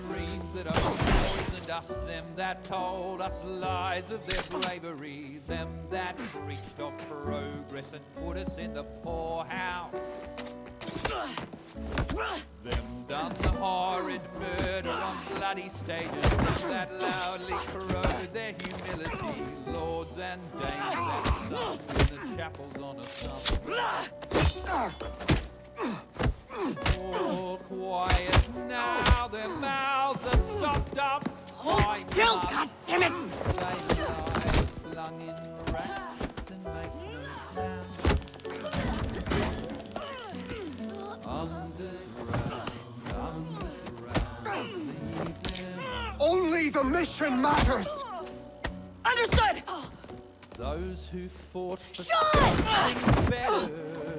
Dreams that poisoned us, them that told us lies of their bravery, them that preached of progress and put us in the poorhouse. Them done the horrid murder on bloody stages, them that loudly corroded their humility, lords and dames that sung in the chapels on a summer. All quiet now, their mouths are stopped up. Hold still, goddammit! They lie flung in racks and make no sound. Only the mission matters! Understood! Those who fought for something better,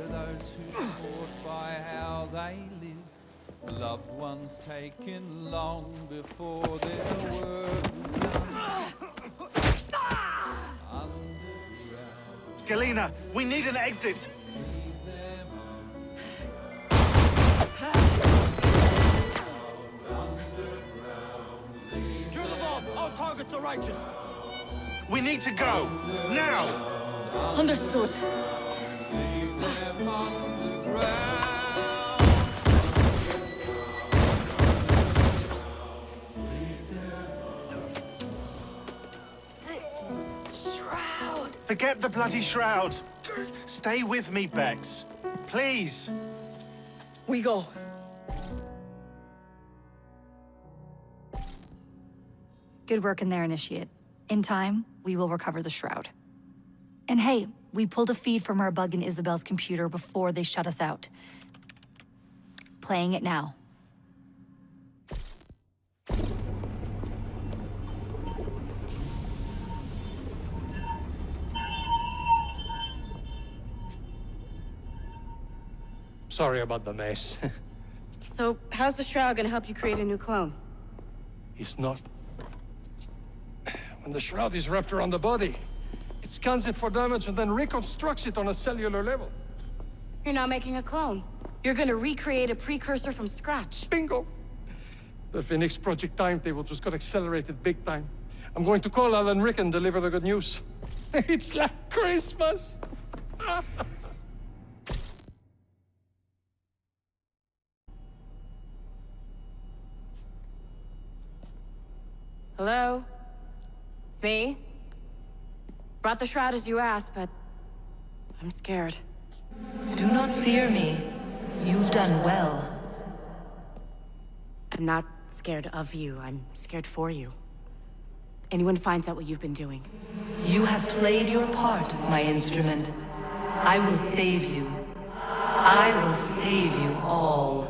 those who fought by how they live, loved ones taken long before their work was done. Galena, we need an exit! Kill them all! All targets are righteous! We need to go! Now! Understood. Shroud! Forget the bloody shroud! Stay with me, Bex. Please! We go. Good work in there, Initiate. In time, we will recover the shroud. And hey, we pulled a feed from our bug in Isabel's computer before they shut us out. Playing it now. Sorry about the mess. So, how's the shroud gonna help you create a new clone? It's not. When the shroud is wrapped around the body, it scans it for damage and then reconstructs it on a cellular level. You're not making a clone. You're gonna recreate a precursor from scratch. Bingo! The Phoenix Project timetable just got accelerated big time. I'm going to call Alan Rick and deliver the good news. It's like Christmas! Hello? It's me. Brought the shroud as you asked, but I'm scared. Do not fear me. You've done well. I'm not scared of you. I'm scared for you. Anyone finds out what you've been doing. You have played your part, my instrument. I will save you. I will save you all.